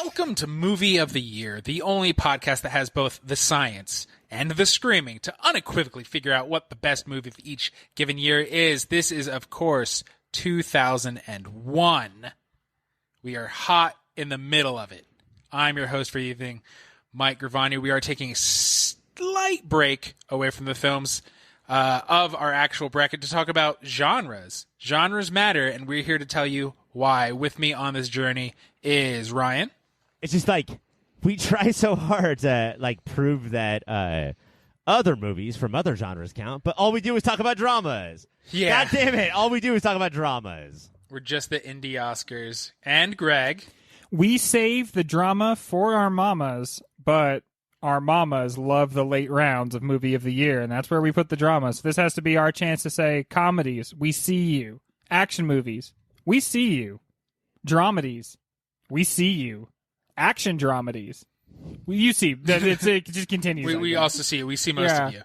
Welcome to Movie of the Year, the only podcast that has both the science and the screaming to unequivocally figure out what the best movie of each given year is. This is, of course, 2001. We are hot in the middle of it. I'm your host for the evening, Mike Gravani. We are taking a slight break away from the films of our actual bracket to talk about genres. Genres matter, and we're here to tell you why. With me on this journey is Ryan. It's just like we try so hard to prove that other movies from other genres count, but all we do is talk about dramas. Yeah. God damn it. All we do is talk about dramas. We're just the indie Oscars. And Greg. We save the drama for our mamas, but our mamas love the late rounds of Movie of the Year, and that's where we put the drama. So this has to be our chance to say comedies, we see you. Action movies, we see you. Dramedies, we see you. Action dramedies, you see. It just continues. We also see you. We see most of you.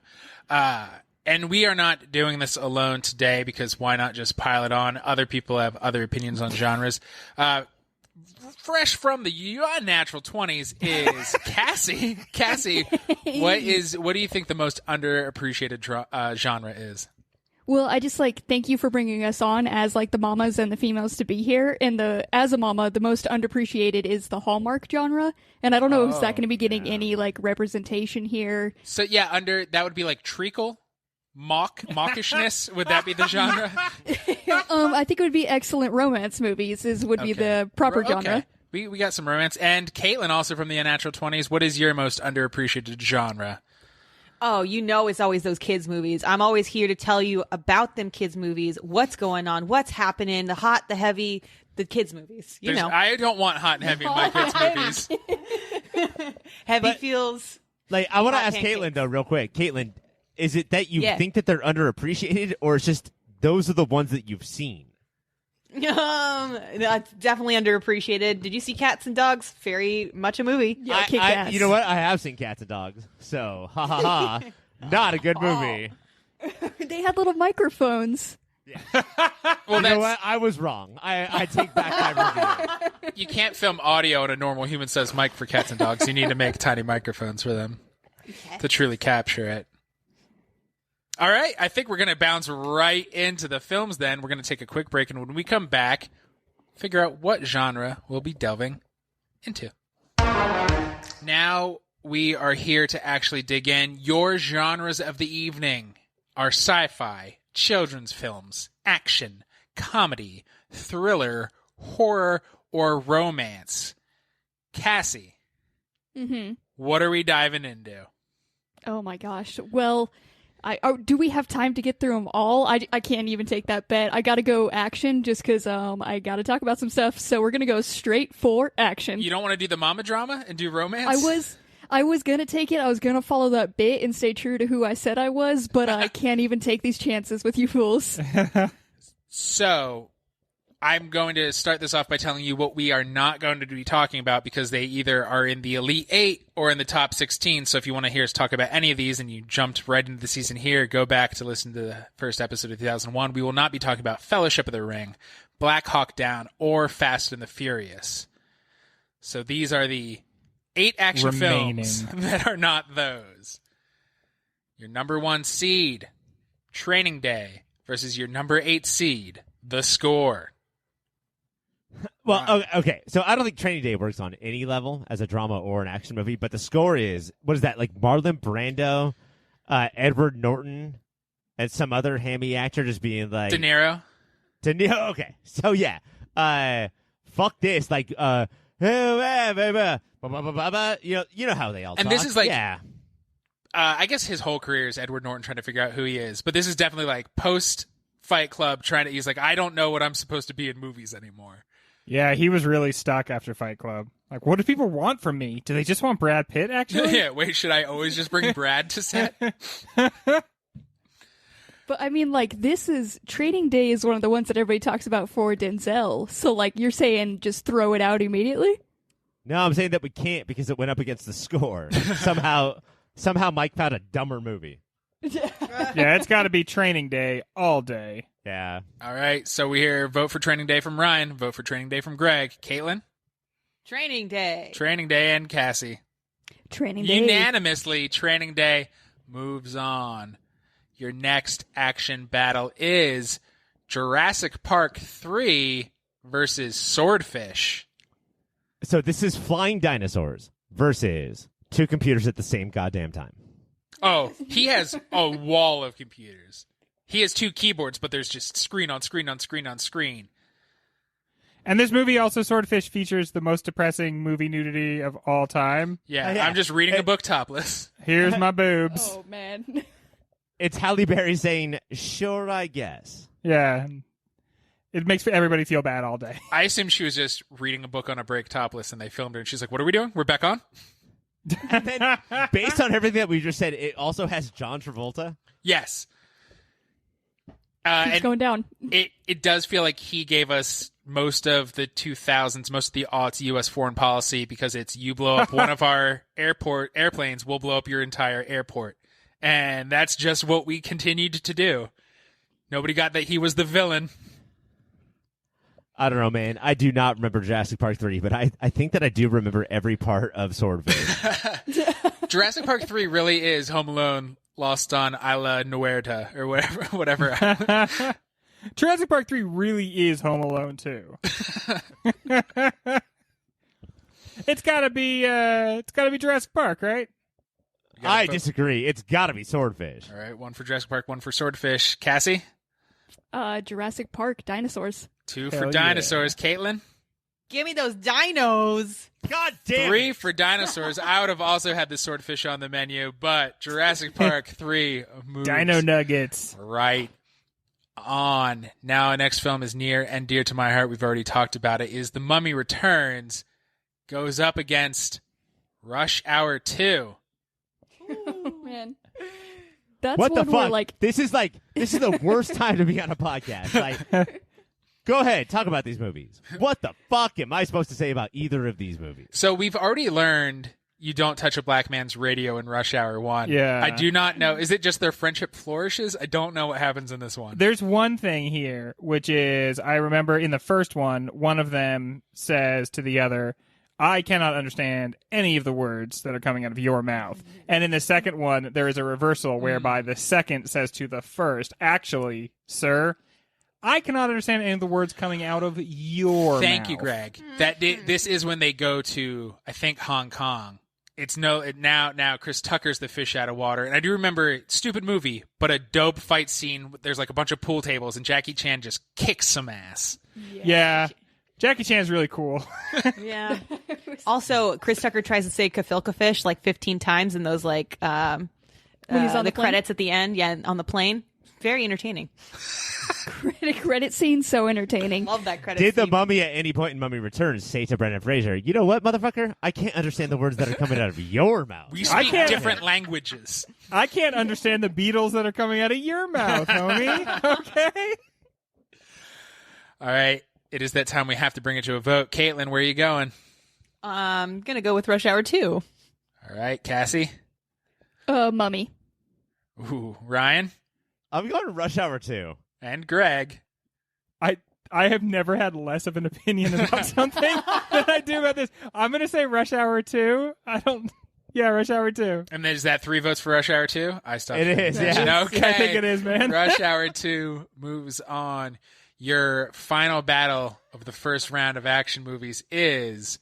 And we are not doing this alone today because why not just pile it on? Other people have other opinions on genres. Fresh from the unnatural 20s is Cassie. Cassie, what do you think the most underappreciated genre is? Well, I just thank you for bringing us on as the mamas and the females to be here. And as a mama, the most underappreciated is the Hallmark genre. And I don't know if that going to be getting any representation here. So yeah, that would be treacle, mawkishness. Would that be the genre? I think it would be excellent romance movies would be the proper genre. We got some romance. And Caitlin, also from the Unnatural 20s, what is your most underappreciated genre? Oh, it's always those kids' movies. I'm always here to tell you about them kids' movies, what's going on, what's happening, the hot, the heavy, the kids' movies. I don't want hot and heavy in my kids' movies. Heavy feels... I want to ask Caitlin, though, real quick. Caitlin, is it that you think that they're underappreciated, or it's just those are the ones that you've seen? That's definitely underappreciated. Did you see Cats and Dogs? Very much a movie. Yeah, Kick-Ass. You know what? I have seen Cats and Dogs, so ha ha ha. Not a good movie. They had little microphones. Yeah. Well, you know what? I was wrong. I take back my review. You can't film audio in a normal human-sized mic for Cats and Dogs. You need to make tiny microphones for them to truly capture it. All right, I think we're going to bounce right into the films then. We're going to take a quick break, and when we come back, figure out what genre we'll be delving into. Now we are here to actually dig in. Your genres of the evening are sci-fi, children's films, action, comedy, thriller, horror, or romance. Cassie, what are we diving into? Oh my gosh. Well... do we have time to get through them all? I can't even take that bet. I gotta go action just because I gotta talk about some stuff. So we're gonna go straight for action. You don't want to do the mama drama and do romance? I was gonna take it. I was gonna follow that bit and stay true to who I said I was, but I can't even take these chances with you fools. So I'm going to start this off by telling you what we are not going to be talking about because they either are in the Elite 8 or in the top 16. So if you want to hear us talk about any of these and you jumped right into the season here, go back to listen to the first episode of 2001. We will not be talking about Fellowship of the Ring, Black Hawk Down, or Fast and the Furious. So these are the 8 action films that are not those. Your number 1 seed, Training Day, versus your number 8 seed, The Score. Well, okay, so I don't think Training Day works on any level as a drama or an action movie, but The Score is, what is that, Marlon Brando, Edward Norton, and some other hammy actor just being De Niro, okay, so yeah, fuck this, you know how they all talk. And this is I guess his whole career is Edward Norton trying to figure out who he is, but this is definitely post Fight Club he's I don't know what I'm supposed to be in movies anymore. Yeah, he was really stuck after Fight Club. What do people want from me? Do they just want Brad Pitt, actually? Yeah, wait, should I always just bring Brad to set? But I mean, this is Training Day is one of the ones that everybody talks about for Denzel. So, you're saying just throw it out immediately? No, I'm saying that we can't because it went up against The Score. Somehow Mike found a dumber movie. Yeah, it's got to be Training Day all day. Yeah. All right, so we hear vote for Training Day from Ryan, vote for Training Day from Greg. Caitlin? Training Day. Training Day and Cassie. Training Day. Unanimously, Training Day moves on. Your next action battle is Jurassic Park 3 versus Swordfish. So this is flying dinosaurs versus two computers at the same goddamn time. Oh, he has a wall of computers. He has two keyboards, but there's just screen on screen on screen on screen. And this movie also, Swordfish, features the most depressing movie nudity of all time. Yeah, Yeah. I'm just reading a book topless. Here's my boobs. Oh man. It's Halle Berry saying, "Sure, I guess." Yeah. It makes everybody feel bad all day. I assume she was just reading a book on a break topless, and they filmed her, and she's like, "What are we doing? We're back on?" And then, based on everything that we just said, it also has John Travolta. Yes. Keeps And going down. it does feel like he gave us most of the 2000s, most of the aughts U.S. foreign policy, because it's you blow up one of our airplanes, we'll blow up your entire airport. And that's just what we continued to do. Nobody got that he was the villain. I don't know, man. I do not remember Jurassic Park 3, but I think that I do remember every part of Swordfish. Jurassic Park 3 really is Home Alone Lost on Isla Nuerta or whatever. Jurassic Park 3 really is Home Alone 2. It's gotta be Jurassic Park, right? I disagree. It's got to be Swordfish. All right, one for Jurassic Park, one for Swordfish. Cassie? Jurassic Park dinosaurs. Two Hell for yeah. dinosaurs. Caitlin? Give me those dinos. God damn. Three for dinosaurs. I would have also had the Swordfish on the menu, but Jurassic Park 3 moves Dino Nuggets. right on. Now, our next film is near and dear to my heart. We've already talked about it. Is The Mummy Returns. Goes up against Rush Hour 2. Oh man. That's What the one where, fuck? like, This is the worst time to be on a podcast. Like, go ahead, talk about these movies. What the fuck am I supposed to say about either of these movies? So we've already learned you don't touch a black man's radio in Rush Hour 1. Yeah. I do not know. Is it just their friendship flourishes? I don't know what happens in this one. There's one thing here, which is I remember in the first one of them says to the other, I cannot understand any of the words that are coming out of your mouth. And in the second one, there is a reversal whereby the second says to the first, actually, sir, I cannot understand any of the words coming out of your mouth. Thank you, Greg. This is when they go to, I think, Hong Kong. It's now Chris Tucker's the fish out of water. And I do remember, stupid movie, but a dope fight scene. There's like a bunch of pool tables and Jackie Chan just kicks some ass. Yeah. Jackie Chan's really cool. Yeah. Also, Chris Tucker tries to say kafilka fish like 15 times in those like when he's on the the plane? credits at the end. Yeah, on the plane. Very entertaining. credit scene so entertaining. Love that credit. Did the scene. mummy at any point in Mummy Returns say to Brendan Fraser, "You know what, motherfucker? I can't understand the words that are coming out of your mouth." We I speak can't- different languages. I can't understand the Beatles that are coming out of your mouth, homie. Okay? All right. It is that time we have to bring it to a vote. Caitlin, where are you going? I'm gonna go with Rush Hour 2. All right. Cassie? Mummy. Ooh. Ryan? I'm going to Rush Hour 2. And Greg? I have never had less of an opinion about something than I do about this. I'm going to say Rush Hour 2. Yeah, Rush Hour 2. And is that 3 votes for Rush Hour 2? I stopped. It paying is, attention. yeah. Okay. Yeah, I think it is, man. Rush Hour 2 moves on. Your final battle of the first round of action movies is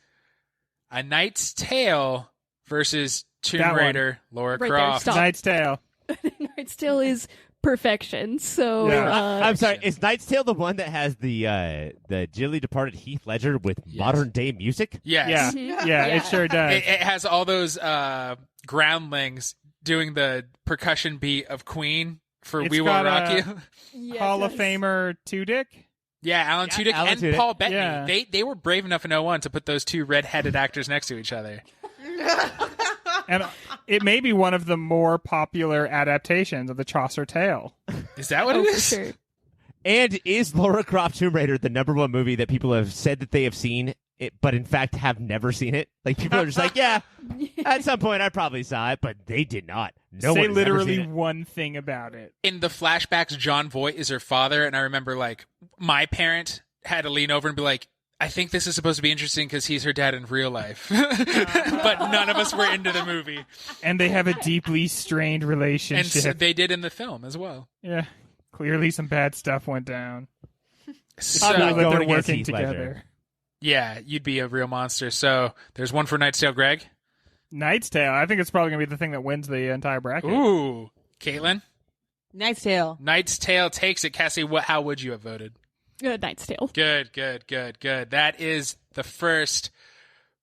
A Knight's Tale versus Tomb That one. Lara Right there, Croft. stop. Knight's Tale. It still is perfection. So Yeah. I'm sorry. Is Knight's Tale the one that has the dearly departed Heath Ledger with modern day music? Yes. Yeah, it sure does. It has all those groundlings doing the percussion beat of Queen for It's We Will got, Rock You. Yes, Hall of yes. Famer Tudyk. Yeah, Alan Tudyk Alan and Tudyk. Paul Bettany. Yeah. They were brave enough in '01 to put those two red-headed actors next to each other. And it may be one of the more popular adaptations of the Chaucer tale. Is that what Oh, it for is? sure. And is Lara Croft Tomb Raider the #1 movie that people have said that they have seen it, but in fact have never seen it? Like, people are just like, yeah, at some point I probably saw it, but they did not. No Say one has ever literally seen it. one thing about it. In the flashbacks, John Voight is her father, and I remember, like, my parent had to lean over and be like, I think this is supposed to be interesting because he's her dad in real life. But none of us were into the movie. And they have a deeply strained And relationship. so they did in the film as well. Yeah. Clearly some bad stuff went down. So, Clear that going they're against working Heath together. Ledger. yeah, you'd be a real monster. So there's one for Knight's Tale, Greg. Knight's Tale. I think it's probably going to be the thing that wins the entire bracket. Ooh. Caitlin? Knight's Tale. Knight's Tale takes it. Cassie, how would you have voted? Knight's Tale. Good. That is the first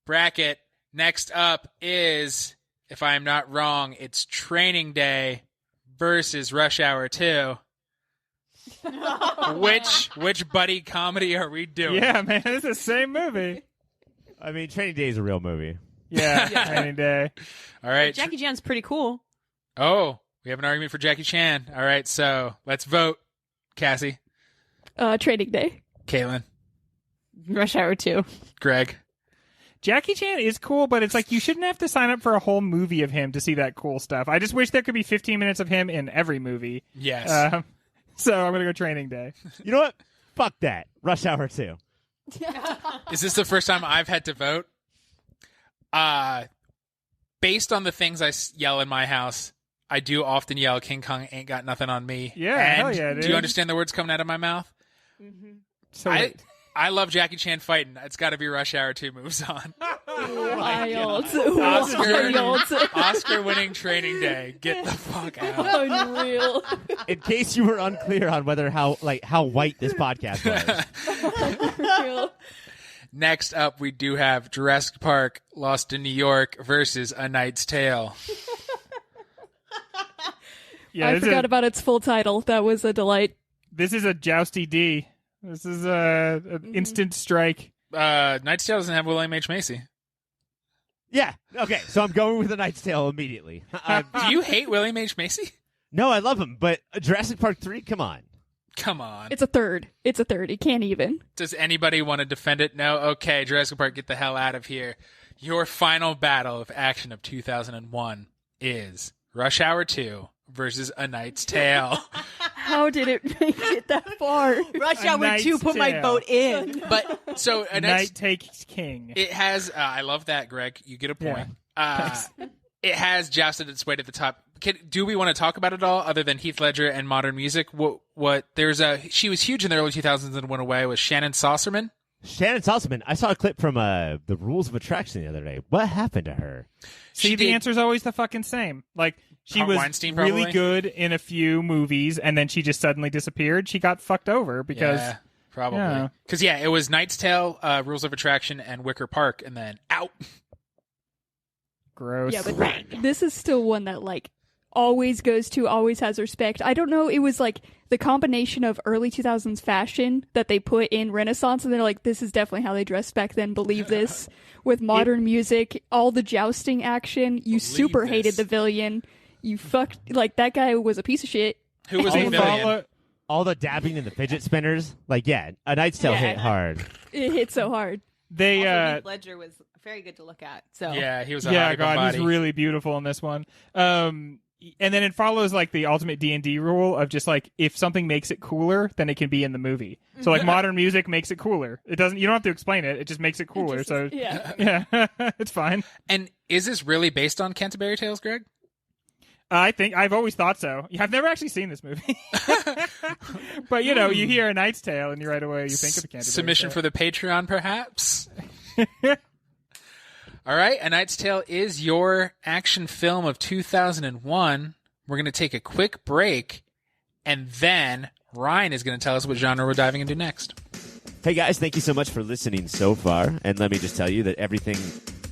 bracket. Next up is, if I'm not wrong, it's Training Day versus Rush Hour 2. Which buddy comedy are we doing? Yeah, man. It's the same movie. I mean, Training Day is a real movie. Yeah, Training Day. All right. Jackie Chan's pretty cool. Oh, we have an argument for Jackie Chan. All right, so let's vote. Cassie, Training Day. Caitlin, Rush Hour 2. Greg. Jackie Chan is cool, but it's like you shouldn't have to sign up for a whole movie of him to see that cool stuff. I just wish there could be 15 minutes of him in every movie. Yes. So I'm going to go Training Day. You know what? Fuck that. Rush Hour 2. Is this the first time I've had to vote? Based on the things I yell in my house, I do often yell, King Kong ain't got nothing on me. Yeah, and hell yeah, do dude. you understand the words coming out of my mouth? So I love Jackie Chan fighting. It's got to be Rush Hour 2 moves on. Wild. Oscar-winning Training Day. Get the fuck out. Unreal. In case you were unclear on whether how white this podcast was. Unreal. Next up, we do have Jurassic Park Lost in New York versus A Knight's Tale. yeah, I forgot about its full title. That was a delight. This is a jousty D. This is an instant strike. Knight's Tale doesn't have William H. Macy. Yeah. Okay. So I'm going with A Knight's Tale immediately. Do you hate William H. Macy? No, I love him, but Jurassic Park 3. Come on. Come on. It's a third. It can't even. Does anybody want to defend it? No? Okay, Jurassic Park, get the hell out of here. Your final battle of action of 2001 is Rush Hour 2 versus A Knight's Tale. How did it make it that far? Rush A Hour Knight's 2 put my Tale. vote in. But so A Night Knight's, takes king. it has. I love that, Greg. You get a point. Yeah. It has jousted its way to the top. Do we want to talk about it all, other than Heath Ledger and modern music? She was huge in the early 2000s and went away. Was Shannon Saucerman? Shannon Salzman. I saw a clip from the Rules of Attraction the other day. What happened to her? See, She the did- answer's always the fucking same. Like, she was Weinstein, really probably? good in a few movies, and then she just suddenly disappeared. She got fucked over because... Yeah, probably. Yeah. Because it was Knight's Tale, Rules of Attraction, and Wicker Park, and then out. Gross. Yeah, but this is still one that always goes to, always has respect. I don't know. It was the combination of early 2000s fashion that they put in Renaissance, and they're like, this is definitely how they dressed back then. Believe this. With modern music, all the jousting action. You super this. hated the villain. You fucked that guy was a piece of shit. Who was the villain? All the dabbing and the fidget spinners. A Knight's Tale hit hard. It hit so hard. They, Also, Heath Ledger was very good to look at. So Yeah, he was a yeah, hottie God, body. he's really beautiful in this one. And then it follows the ultimate D&D rule of just if something makes it cooler, then it can be in the movie. So modern music makes it cooler. It doesn't. You don't have to explain it. It just makes it cooler. So Yeah. yeah, it's fine. And is this really based on Canterbury Tales, Greg? I think I've always thought so. I've never actually seen this movie, but you hear A Knight's Tale and you right away you think of the Canterbury Submission Tale. for the Patreon, perhaps? All right, A Knight's Tale is your action film of 2001. We're going to take a quick break, and then Ryan is going to tell us what genre we're diving into next. Hey guys, thank you so much for listening so far. And let me just tell you that everything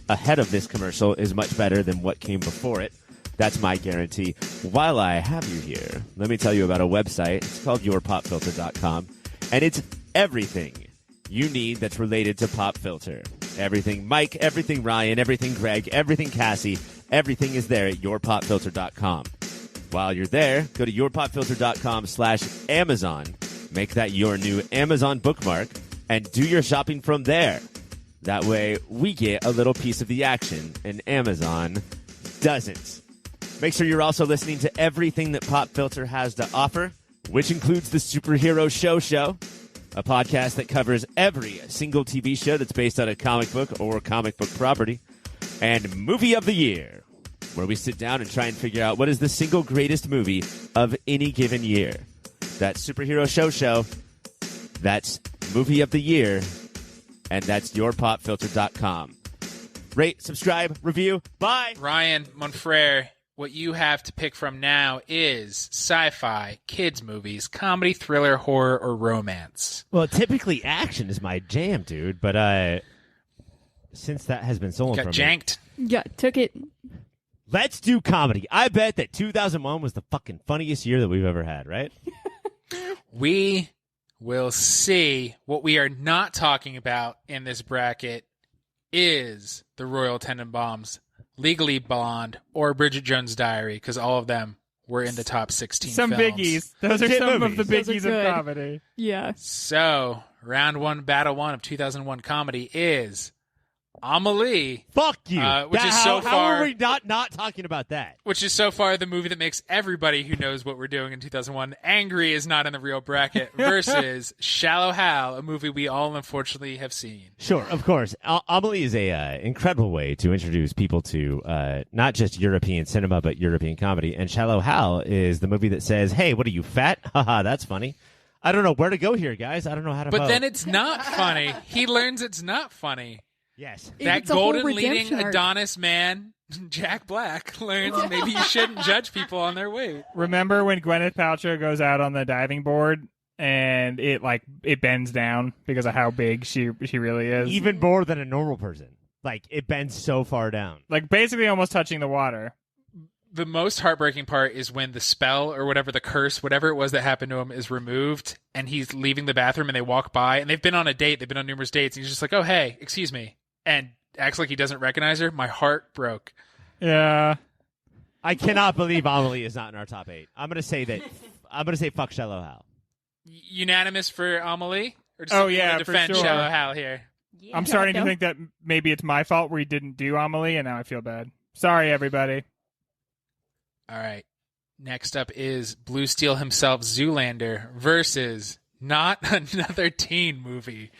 ahead of this commercial is much better than what came before it. That's my guarantee. While I have you here, let me tell you about a website. It's called yourpopfilter.com, and it's everything you need that's related to Pop Filter. Everything Mike, everything Ryan, everything Greg, everything Cassie, everything is there at yourpopfilter.com. While you're there, go to yourpopfilter.com/Amazon. Make that your new Amazon bookmark and do your shopping from there. That way, we get a little piece of the action and Amazon doesn't. Make sure you're also listening to everything that Pop Filter has to offer, which includes the Superhero Show, a podcast that covers every single TV show that's based on a comic book or comic book property, and Movie of the Year, where we sit down and try and figure out what is the single greatest movie of any given year. That's Superhero Show. That's Movie of the Year. And that's yourpopfilter.com. Rate, subscribe, review. Bye. Ryan Monfrere, what you have to pick from now is sci-fi, kids movies, comedy, thriller, horror, or romance. Well, typically action is my jam, dude. But since that has been stolen Got from janked. Yeah, took it. Let's do comedy. I bet that 2001 was the fucking funniest year that we've ever had, right? We will see. What we are not talking about in this bracket is the Royal Tenenbaums, Legally Blonde, or Bridget Jones' Diary, because all of them were in the top 16 Some films. biggies. Those are Legit some movies. of the Those are biggies good. of comedy. Yeah. So, round one, battle one of 2001 comedy is Amelie, Fuck you. Which is so how far- are we not talking about that? which is so far the movie that makes everybody who knows what we're doing in 2001 angry is not in the real bracket, versus Shallow Hal, a movie we all unfortunately have seen. Sure, of course. Amelie is a incredible way to introduce people to not just European cinema, but European comedy. And Shallow Hal is the movie that says, hey, what are you, fat? Haha, that's funny. I don't know where to go here, guys. I don't know how to But vote. then it's not funny. He learns it's not funny. Yes. That It's a whole golden leading redemption arc. Adonis man, Jack Black, learns maybe you shouldn't judge people on their weight. Remember when Gwyneth Paltrow goes out on the diving board and it bends down because of how big she really is? Even more than a normal person. Like, it bends so far down. Like basically almost touching the water. The most heartbreaking part is when the spell or whatever, the curse, whatever it was that happened to him is removed and he's leaving the bathroom and they walk by and they've been on a date. They've been on numerous dates. And he's just like, oh, hey, excuse me. And acts like he doesn't recognize her. My heart broke. Yeah. I cannot believe Amelie is not in our top 8. I'm going to say fuck Shallow Hal. Unanimous for Amelie? Or does Oh, someone yeah, wanna for defend sure. Shallow Hal here? Yeah. I'm starting to no. think that maybe it's my fault we didn't do Amelie and now I feel bad. Sorry, everybody. All right. Next up is Blue Steel himself, Zoolander, versus Not Another Teen Movie,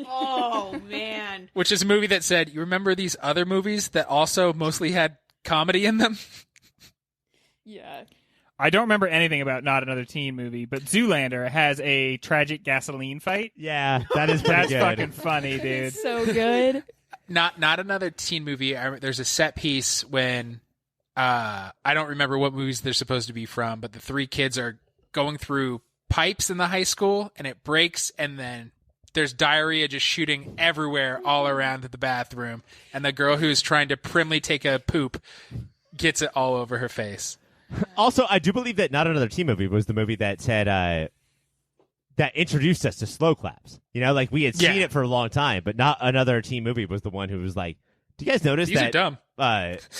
Oh man. which is a movie that said, you remember these other movies that also mostly had comedy in them? Yeah. I don't remember anything about Not Another Teen Movie, but Zoolander has a tragic gasoline fight. Yeah, that is pretty That's good. fucking funny, dude. So good. Not Another Teen Movie. There's a set piece when I don't remember what movies they're supposed to be from, but the three kids are going through pipes in the high school and it breaks and then there's diarrhea just shooting everywhere all around the bathroom and the girl who's trying to primly take a poop gets it all over her face. Also, I do believe that Not Another Teen Movie was the movie that said that introduced us to slow claps. You know, like we had seen it for a long time, but Not Another Teen Movie was the one who was like, do you guys notice These are that dumb.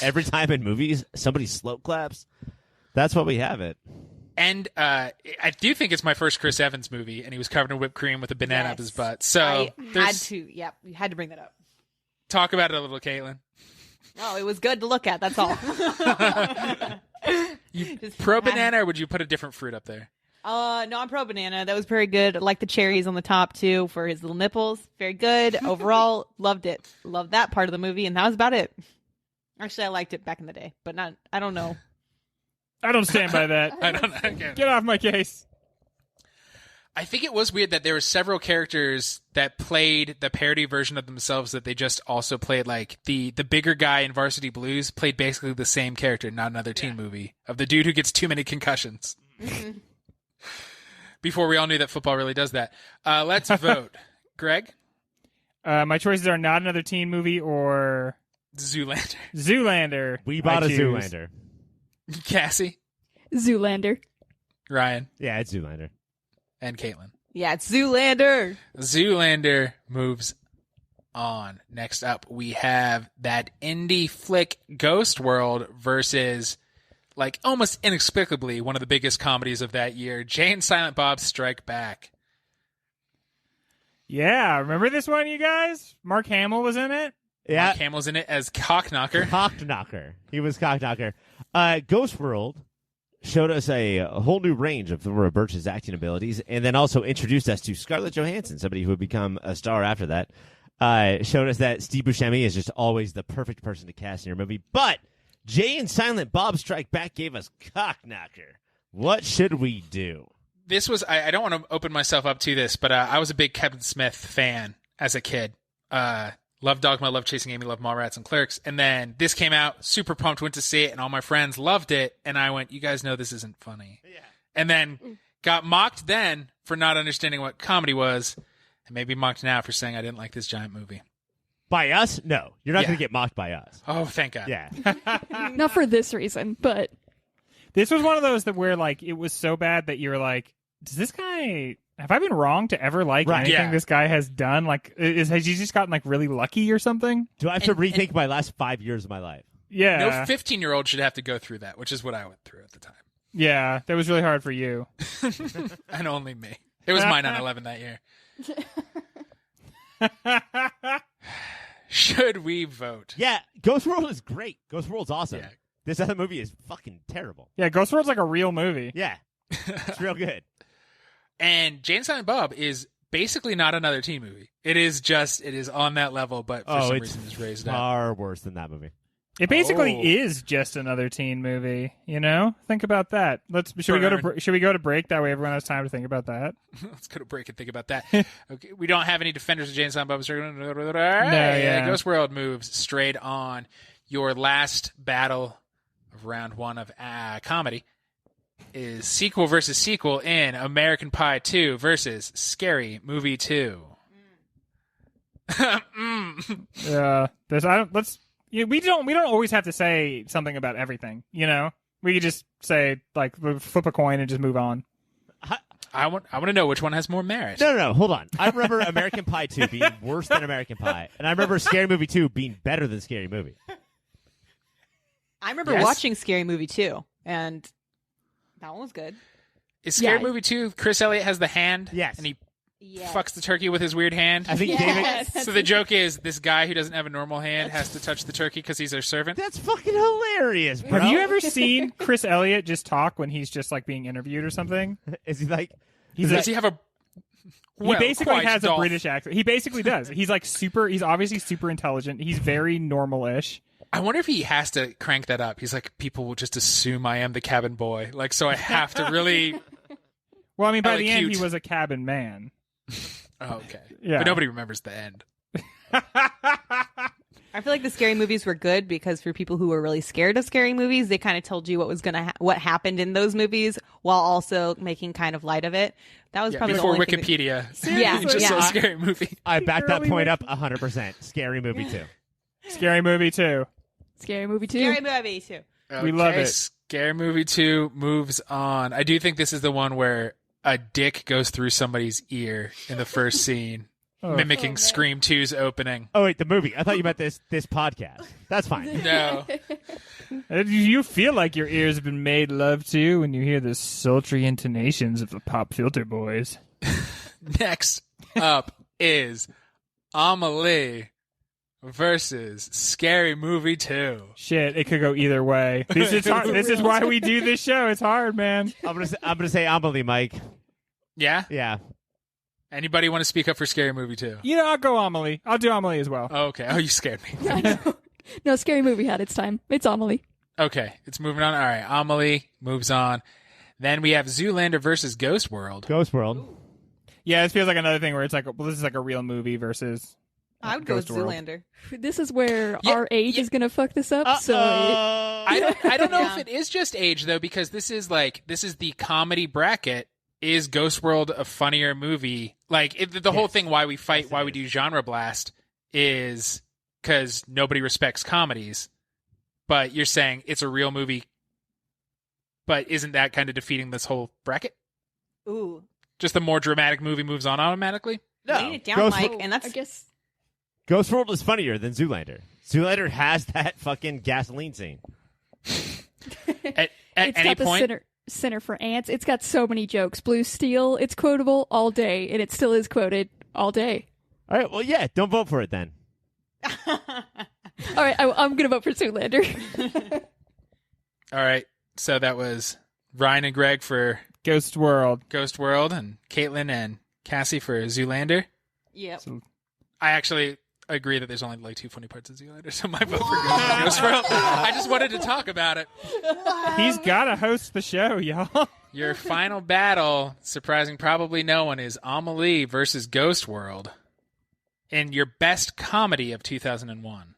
Every time in movies somebody slow claps? That's what we have it. And I do think it's my first Chris Evans movie, and he was covered in whipped cream with a banana up his Yes. butt. So I had there's to. Yep, you had to bring that up. talk about it a little, Caitlin. Oh, it was good to look at. That's all. Just Pro had- banana, or would you put a different fruit up there? No, I'm pro banana. That was very good. I like the cherries on the top too for his little nipples. Very good. Overall, loved it. Loved that part of the movie, and that was about it. Actually, I liked it back in the day, but not. I don't know. I don't stand by that. I don't know. Okay. Get off my case. I think it was weird that there were several characters that played the parody version of themselves that they just also played, like the bigger guy in Varsity Blues played basically the same character, Not Another Teen Movie, of the dude who gets too many concussions. Before we all knew that football really does that. Let's vote. Greg? My choices are Not Another Teen Movie or Zoolander. Zoolander. We bought I a choose. Zoolander. Cassie? Zoolander. Ryan? Yeah, it's Zoolander. And Caitlin. Yeah, it's Zoolander. Zoolander moves on. Next up, we have that indie flick Ghost World versus, like, almost inexplicably one of the biggest comedies of that year, Jay and Silent Bob Strike Back. Yeah, remember this one, you guys? Mark Hamill was in it. Yeah, Mark Hamill's in it as Cockknocker. Cockknocker. He was Cockknocker. Ghost World showed us a whole new range of Laura Birch's acting abilities, and then also introduced us to Scarlett Johansson, somebody who would become a star after that. Showed us that Steve Buscemi is just always the perfect person to cast in your movie. But Jay and Silent Bob Strike Back gave us Cockknocker. What should we do? This was, I don't want to open myself up to this, but I was a big Kevin Smith fan as a kid. Loved Dogma, loved Chasing Amy, loved Mallrats and Clerks. And then this came out, super pumped, went to see it, and all my friends loved it. And I went, you guys know this isn't funny. Yeah. And then got mocked then for not understanding what comedy was, and maybe mocked now for saying I didn't like this giant movie. By us? No. You're not Yeah. going to get mocked by us. Oh, thank God. Yeah. Not for this reason, but This was one of those that where like it was so bad that you're like, does this guy? Have I been wrong to ever like Right. anything Yeah. this guy has done? Like, has he just gotten like really lucky or something? Do I have to rethink my last 5 years of my life? Yeah, No 15-year-old should have to go through that, which is what I went through at the time. yeah, that was really hard for you. And only me. It was my 9/11 that year. Should we vote? Yeah. Ghost World is great. Ghost World's awesome. Yeah. This other movie is fucking terrible. Yeah, Ghost World's like a real movie. Yeah. It's real good. And Jay and Silent Bob is basically not another teen movie. It is on that level, but for some reason is raised up. far worse than that movie. It basically Oh. is just another teen movie. You know, think about that. Should we go to break? That way, everyone has time to think about that. Let's go to break and think about that. Okay, we don't have any defenders of Jay and Silent Bob. yeah. Ghost World moves straight on. Your last battle of round one of comedy is sequel versus sequel in American Pie 2 versus Scary Movie 2. Yeah, we don't always have to say something about everything. You know, we could just say like flip a coin and just move on. I want to know which one has more merit. No. Hold on. I remember American Pie 2 being worse than American Pie. And I remember Scary Movie 2 being better than Scary Movie. I remember Yes. watching Scary Movie 2, and that one was good. Is Scary Yeah. Movie 2, Chris Elliott has the hand? Yes. And he Yeah. fucks the turkey with his weird hand? I think Yes. David... So the joke is this guy who doesn't have a normal hand has to touch the turkey because he's our servant? That's fucking hilarious, bro. Have you ever seen Chris Elliott just talk when he's just like being interviewed or something? Is he like... Does he have a... He Well, basically quite, has Dolph. a British accent. He basically does. He's like he's obviously super intelligent. He's very normal-ish. I wonder if he has to crank that up. He's like, people will just assume I am the cabin boy. Like, so I have to really... Well, I mean, by Hella the end, cute. he was a cabin man. Oh, okay. Yeah. But nobody remembers the end. I feel like the scary movies were good because for people who were really scared of scary movies, they kind of told you what was what happened in those movies while also making kind of light of it. That was Yeah, probably before the only thing Wikipedia. Yeah, Just yeah. so scary movie. I back that Early point up 100%. Scary Movie 2. Scary Movie too. Scary Movie 2. Scary movie too. We love Okay, it. Scary Movie 2 moves on. I do think this is the one where a dick goes through somebody's ear in the first scene, Oh. mimicking Scream 2's opening. Oh, wait, the movie. I thought you meant this podcast. That's fine. No. Do you feel like your ears have been made love to when you hear the sultry intonations of the Pop Filter Boys? Next up is Amelie versus Scary Movie 2. Shit, it could go either way. This is hard. This is why we do this show. It's hard, man. I'm gonna say Amelie, Mike. Yeah? Yeah. Anybody want to speak up for Scary Movie 2? You know, I'll go Amelie. I'll do Amelie as well. Oh, okay. Oh, you scared me. I know. No, Scary Movie had its time. It's Amelie. Okay, it's moving on. All right, Amelie moves on. Then we have Zoolander versus Ghost World. Ghost World. Yeah, this feels like another thing where it's like, well, this is like a real movie versus. I would go with Ghost World. Zoolander. This is where Yeah, our age yeah. is going to fuck this up. So I don't know Yeah. if it is just age though, because this is the comedy bracket. Is Ghost World a funnier movie? Like the whole thing, why we fight, why we do GenreBlast, is because nobody respects comedies. But you're saying it's a real movie, but isn't that kind of defeating this whole bracket? Ooh. Just the more dramatic movie moves on automatically. Laying it down, Ghost, Mike, Oh, and that's I guess Ghost World is funnier than Zoolander. Zoolander has that fucking gasoline scene. At it's any got the point, center for ants. It's got so many jokes. Blue Steel, it's quotable all day, and it still is quoted all day. All right, well, yeah, don't vote for it then. All right, I'm going to vote for Zoolander. all right. So that was Ryan and Greg for Ghost World. Ghost World, and Caitlin and Cassie for Zoolander. Yep. I actually agree that there's only like 2 funny parts of Zoolander, so my vote for Ghost World. I just wanted to talk about it. He's got to host the show, y'all. Your final battle, surprising probably no one, is Amelie versus Ghost World in your best comedy of 2001.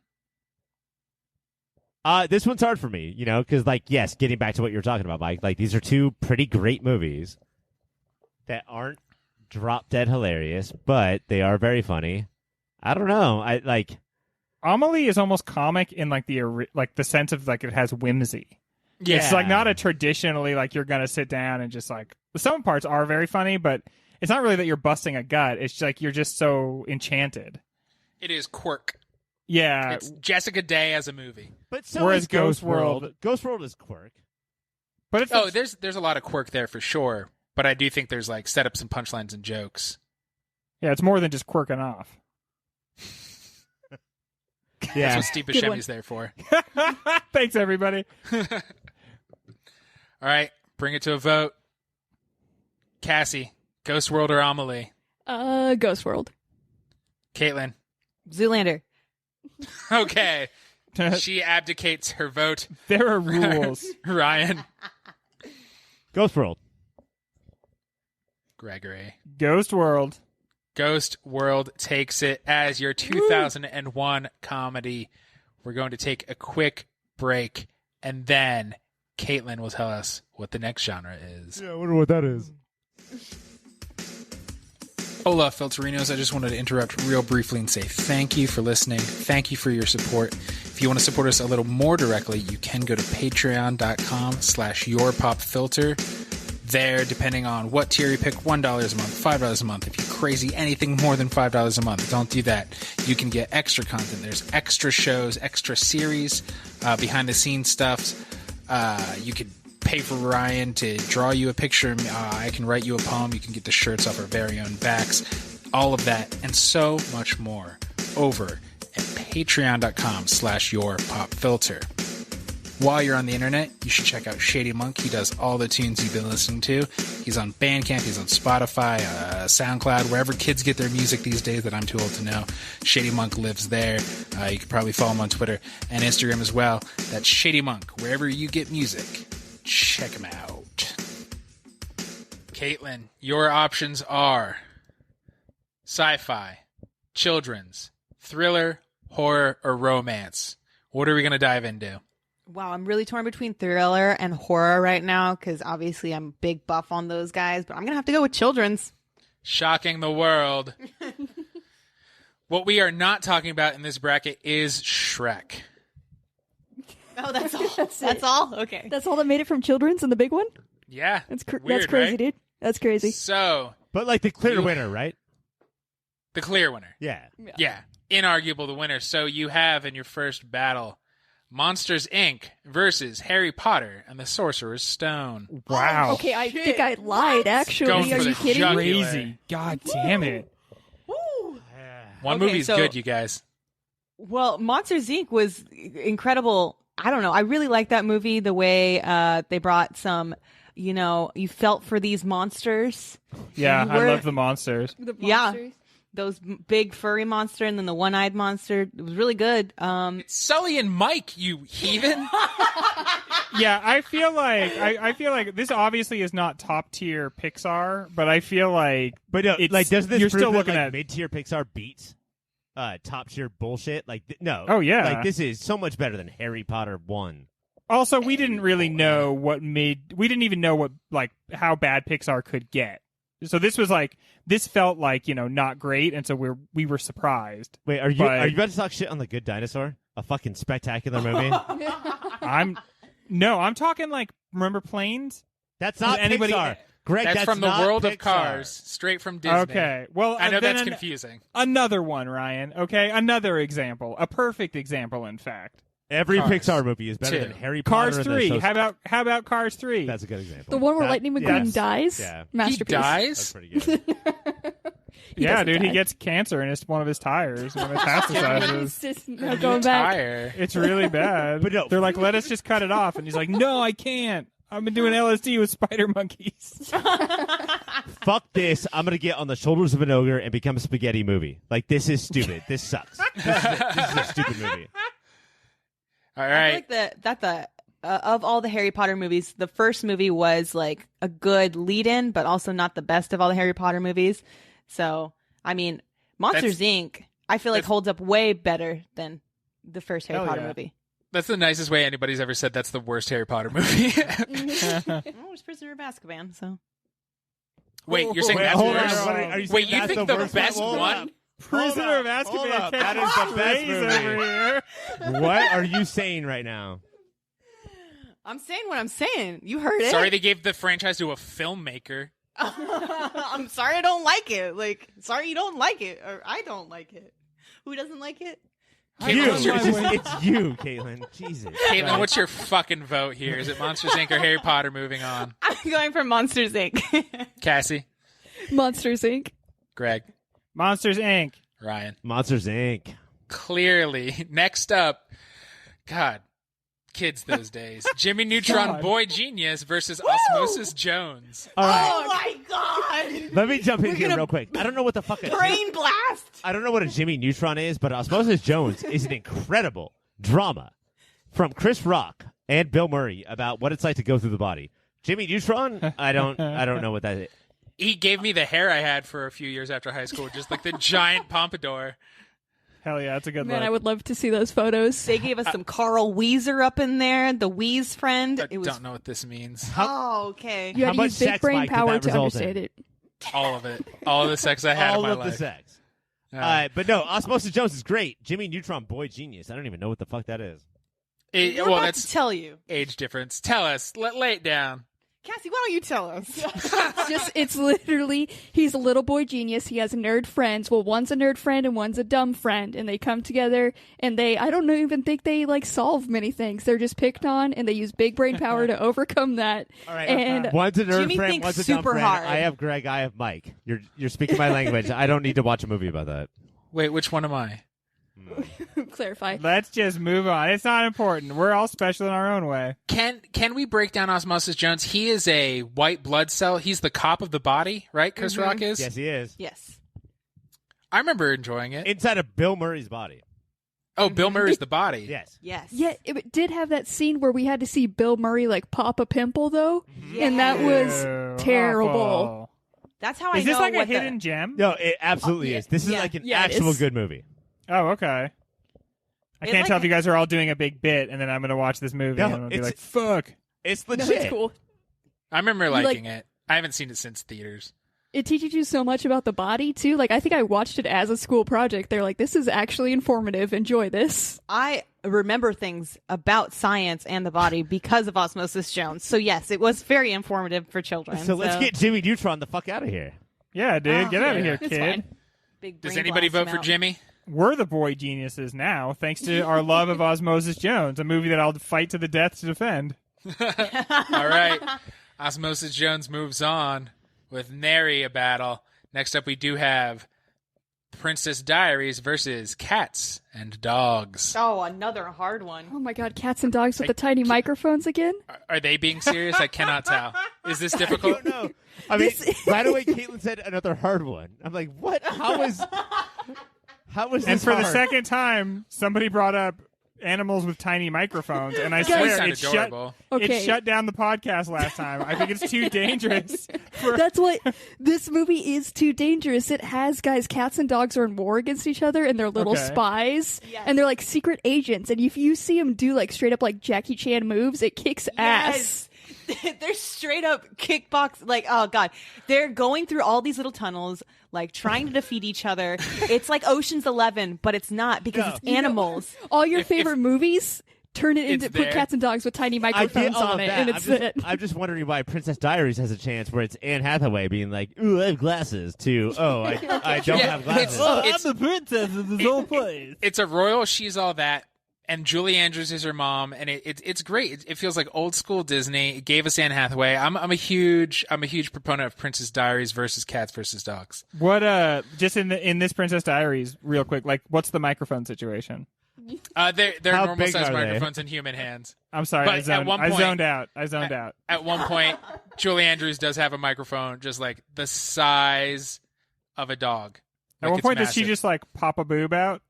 This one's hard for me, because, yes, getting back to what you were talking about, Mike, these are two pretty great movies that aren't drop-dead hilarious, but they are very funny. I don't know. Amelie is almost comic in, the sense of, it has whimsy. Yeah. It's, not a traditionally, you're going to sit down and just, some parts are very funny, but it's not really that you're busting a gut. It's you're just so enchanted. It is quirk. Yeah. It's Jessica Day as a movie. But so Whereas is Ghost World. World. Ghost World is quirk. But it's There's a lot of quirk there for sure, but I do think there's, setups and punchlines and jokes. Yeah, it's more than just quirking off. Yeah. That's what Steve Good one. Buscemi's there for. Thanks, everybody. All right, bring it to a vote. Cassie, Ghost World or Amelie? Ghost World. Caitlin. Zoolander. Okay. She abdicates her vote. There are rules. Ryan. Ghost World. Gregory. Ghost World. Ghost World takes it as your 2001 comedy. We're going to take a quick break, and then Caitlin will tell us what the next genre is. Yeah, I wonder what that is. Hola, Filterinos. I just wanted to interrupt real briefly and say thank you for listening. Thank you for your support. If you want to support us a little more directly, you can go to patreon.com/yourpopfilter. There, depending on what tier you pick, $1 a month, $5 a month. If you're crazy, anything more than $5 a month, don't do that. You can get extra content. There's extra shows, extra series, behind-the-scenes stuff. You could pay for Ryan to draw you a picture. I can write you a poem. You can get the shirts off our very own backs. All of that and so much more over at patreon.com/yourpopfilter. While you're on the internet, you should check out Shady Monk. He does all the tunes you've been listening to. He's on Bandcamp. He's on Spotify, SoundCloud, wherever kids get their music these days that I'm too old to know. Shady Monk lives there. You can probably follow him on Twitter and Instagram as well. That's Shady Monk. Wherever you get music, check him out. Caitlin, your options are sci-fi, children's, thriller, horror, or romance. What are we going to dive into? Wow, I'm really torn between thriller and horror right now because obviously I'm a big buff on those guys, but I'm going to have to go with children's. Shocking the world. What we are not talking about in this bracket is Shrek. Oh, that's all. That's That's it. all? Okay. That's all that made it from children's in the big one? Yeah. That's Weird, crazy, right? dude. That's crazy. So, But the clear You- winner, right? the clear winner. Yeah. Yeah. Inarguable the winner. So you have in your first battle Monsters, Inc. versus Harry Potter and the Sorcerer's Stone. Wow. Okay, I think I lied, actually. Going Are for you the kidding jugular. me? Crazy. God damn it. One Okay, movie's so- good, you guys. Well, Monsters, Inc. was incredible. I don't know. I really like that movie, the way they brought some, you felt for these monsters. Yeah, You I were- love the monsters. The Yeah. monsters? Those big furry monster and then the one-eyed monster. It was really good. Sully and Mike, you heathen. Yeah, I feel like this obviously is not top tier Pixar, but I feel like But no, It's- doesn't this you're prove still that, looking at- mid-tier Pixar beats top tier bullshit? No. Oh, yeah. This is so much better than Harry Potter 1. also we didn't really know we didn't even know how bad Pixar could get. So this felt like, not great, and so we were surprised. Wait, are you But- about to talk shit on The Good Dinosaur? A fucking spectacular movie? I'm talking remember Planes? That's not Anybody- Pixar. Greg, That's from the not world Pixar. of Cars, straight from Disney. Okay. Well, I know then that's confusing. Another one, Ryan. Okay, another example. A perfect example, in fact. Every Cars. Pixar movie is better 2. than Harry Potter. Cars and the 3. Social- How about Cars 3? That's a good example. The one where That- Lightning McQueen yes. dies? Yeah. Masterpiece. He That's dies? pretty good. Yeah, doesn't dude, he die. gets cancer in one of his tires. One of his It's metastasizes. just not going back. Tire. It's really bad. But no. They're like, let us just cut it off. And he's like, no, I can't. I've been doing LSD with spider monkeys. Fuck this. I'm going to get on the shoulders of an ogre and become a spaghetti movie. Like, this is stupid. This sucks. This is a stupid movie. All I right. feel like of all the Harry Potter movies, the first movie was like a good lead-in, but also not the best of all the Harry Potter movies. So, I mean, Monsters Inc. I feel like holds up way better than the first Harry Potter movie. That's the nicest way anybody's ever said that's the worst Harry Potter movie. Well, it was Prisoner of Azkaban, so. Wait, you're saying Wait, that's hold worse? on. Are you Wait, saying you that's think the worst best Hold one? up. Prisoner of Hold Azkaban. up. That is the best movie. Over here. What are you saying right now? I'm saying what I'm saying. You heard it. Sorry they gave the franchise to a filmmaker. I'm sorry I don't like it. Like, sorry you don't like it. Or I don't like it. Who doesn't like it? You. what's your- It's you, Caitlin. Jesus. Caitlin, what's your fucking vote here? Is it Monsters, Inc. or Harry Potter? Moving on. I'm going for Monsters, Inc. Cassie, Monsters Inc. Greg, Monsters Inc. Ryan. Monsters, Inc. Clearly. Next up, God, kids those days. Jimmy Neutron God. Boy Genius versus Osmosis Jones. All right. Oh my god! Let me jump in We're here gonna real quick. I don't know what the fuck Brain blast! I don't know what a Jimmy Neutron is, but Osmosis Jones is an incredible drama from Chris Rock and Bill Murray about what it's like to go through the body. Jimmy Neutron, I don't know what that is. He gave me the hair I had for a few years after high school, just like the giant pompadour. Hell yeah, that's a good Man, look. I would love to see those photos. They gave us some Carl Weezer up in there, the Wheeze friend. I It was don't know what this means. oh okay. You How had to much use big sex, brain Mike, did power that to result in? understand it. All of it. All of the sex I had in All my of life. the sex. Yeah. But no, Osmosis Jones is great. Jimmy Neutron Boy Genius. I don't even know what the fuck that is. It- We're well, about that's to tell you. age difference. Tell us. Lay it down. Cassie, why don't you tell us? It's literally, he's a little boy genius. He has nerd friends. Well, one's a nerd friend and one's a dumb friend. And they come together and I don't even think they like solve many things. They're just picked on and they use big brain power to overcome that. All right. And One's a nerd Jimmy friend, thinks one's a dumb super friend. hard. I have Greg, I have Mike. You're speaking my language. I don't need to watch a movie about that. Wait, which one am I? clarify. Let's just move on. It's not important. We're all special in our own way. Can we break down Osmosis Jones? He is a white blood cell. He's the cop of the body, right? Chris Rock is? Yes, he is. Yes. I remember enjoying it. Inside of Bill Murray's body. Oh, Bill Murray's the body. Yes. Yes. Yeah, it did have that scene where we had to see Bill Murray like pop a pimple though, and that Ew, was terrible. awful. That's how I Is this know like a what hidden gem? No, it absolutely yeah. is. This is Yeah. like an Yeah, it actual is. good movie. Oh, okay. I It can't like- tell if you guys are all doing a big bit, and then I'm going to watch this movie No, and I'm going to be it's- like, fuck. It's No, legit. it's cool. I remember like- liking it. I haven't seen it since theaters. It teaches you so much about the body too. Like I think I watched it as a school project. They're like, this is actually informative. Enjoy this. I remember things about science and the body because of Osmosis Jones. So yes, it was very informative for children. So let's get Jimmy Neutron the fuck out of here. Yeah, dude, get out of here, It's kid. fine. big Does brain anybody blast vote him for out. Jimmy? We're the boy geniuses now, thanks to our love of Osmosis Jones, a movie that I'll fight to the death to defend. All right. Osmosis Jones moves on with nary a battle. Next up, we do have Princess Diaries versus Cats and Dogs. Oh, another hard one. Oh my god, cats and dogs with the tiny microphones again. Are they being serious? I cannot tell. Is this I difficult? don't know. I mean, right away, Caitlin said another hard one. I'm like, what? How is this And for the hard? second time, somebody brought up animals with tiny microphones, and I That swear sound it shut, adorable. Okay. it shut down the podcast last time. I think it's too dangerous. For, That's what this movie is too dangerous. It has guys, cats and dogs are in war against each other, and they're little Okay. spies, Yes. and they're like secret agents. And if you see them do like straight up like Jackie Chan moves, it kicks ass. Yes. They're straight up kickbox. Like, oh god, they're going through all these little tunnels, like trying to defeat each other. It's like Ocean's 11, but it's not because No. it's animals. All your If- favorite movies, turn it into It's put there. cats and dogs with tiny I get microphones all on of it, that. and it's I'm just wondering why Princess Diaries has a chance where it's Anne Hathaway being like, "Ooh, I have glasses," to "Oh, I don't Yeah, have glasses." it's- the princess of this whole place. It's a royal. She's all that. And Julie Andrews is her mom, and it's great. It feels like old school Disney. It gave us Anne Hathaway. I'm a huge proponent of Princess Diaries versus Cats versus Dogs. What just in this Princess Diaries, real quick, like what's the microphone situation? They're How normal big sized are they? microphones in human hands. I'm sorry, But I at zoned, one I point- zoned out. I zoned out. At one point, Julie Andrews does have a microphone just like the size of a dog. At Like, one it's point, does she massive. just like pop a boob out?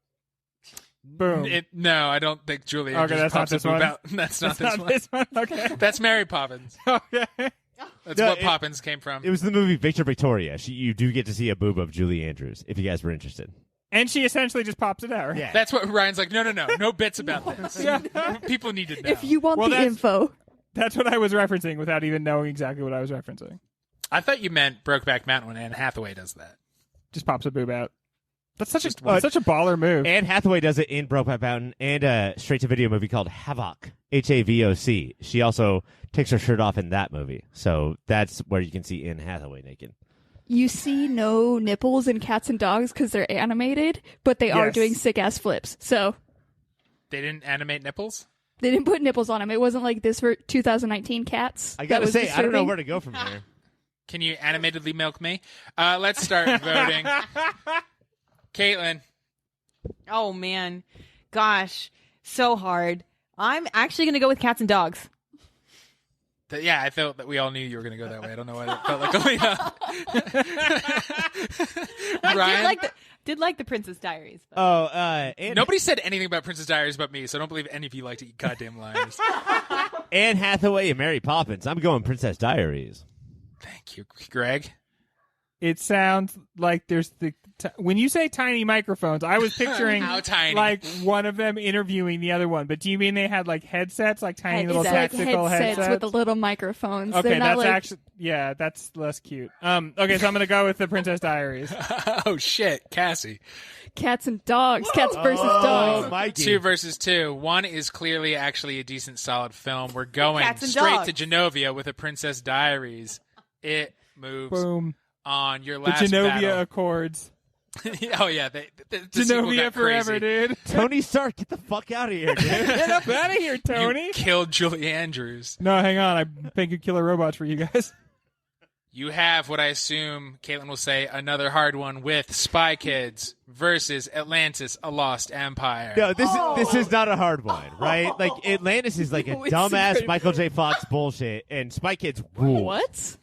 Boom. No, I don't think Julie Okay, Andrews that's not pops a this boob one? out. That's not That's this not one. this one. Okay. That's Mary Poppins. Okay. That's No, what it- Poppins came from. It was the movie Victor Victoria. You do get to see a boob of Julie Andrews if you guys were interested. And she essentially just pops it out. Right? Yeah. That's what Ryan's like. No bits about this. People need to know. If you want Well, the that's- info, That's what I was referencing without even knowing exactly what I was referencing. I thought you meant Brokeback Mountain when Anne Hathaway does that. Just pops a boob out. That's such Just a one. such a baller move. Anne Hathaway does it in Brokeback Mountain and a straight-to-video movie called Havoc, Havoc. She also takes her shirt off in that movie. So that's where you can see Anne Hathaway naked. you see no nipples in Cats and Dogs because they're animated, but they are Yes. doing sick ass flips. So They didn't animate nipples? they didn't put nipples on them. It wasn't like this for 2019 Cats. I that gotta was say, I don't know disturbing. where to go from here. Can you animatedly milk me? Let's start voting. Caitlin. Oh man, gosh, so hard. I'm actually gonna go with Cats and Dogs. Yeah, I felt that we all knew you were going to go that way. I don't know why it felt like Alina. I Ryan? did like the Princess Diaries. But... Oh, Anne, Nobody said anything about Princess Diaries but me, so I don't believe any of you like to eat goddamn liars. Anne Hathaway and Mary Poppins. I'm going Princess Diaries. Thank you, Greg. It sounds like there's when you say tiny microphones, I was picturing How tiny? like one of them interviewing the other one. But do you mean they had like headsets, like tiny little It's like tactical headsets with the little microphones. Okay, They're not that's like actually that's less cute. Okay, so I'm gonna go with the Princess Diaries. Oh, shit. Cassie. Cats and Dogs. Cats versus dogs. Mikey. 2 versus 2. One is clearly actually a decent, solid film. We're going Cats and straight Dogs. to Genovia with a Princess Diaries. It moves Boom. on your The last Genovia battle. Accords. Oh, yeah. The sequel Genovia got forever, crazy. dude. Tony Stark, get the fuck out of here, dude. Get up out of here, You Tony. killed Julie Andrews. No, hang on. I'm making killer robots for you guys. You have what I assume Caitlin will say another hard one with Spy Kids versus Atlantis: A Lost Empire. No, this is not a hard one, right? Like Atlantis is like a It's dumbass great. Michael J. Fox bullshit, and Spy Kids rule. What?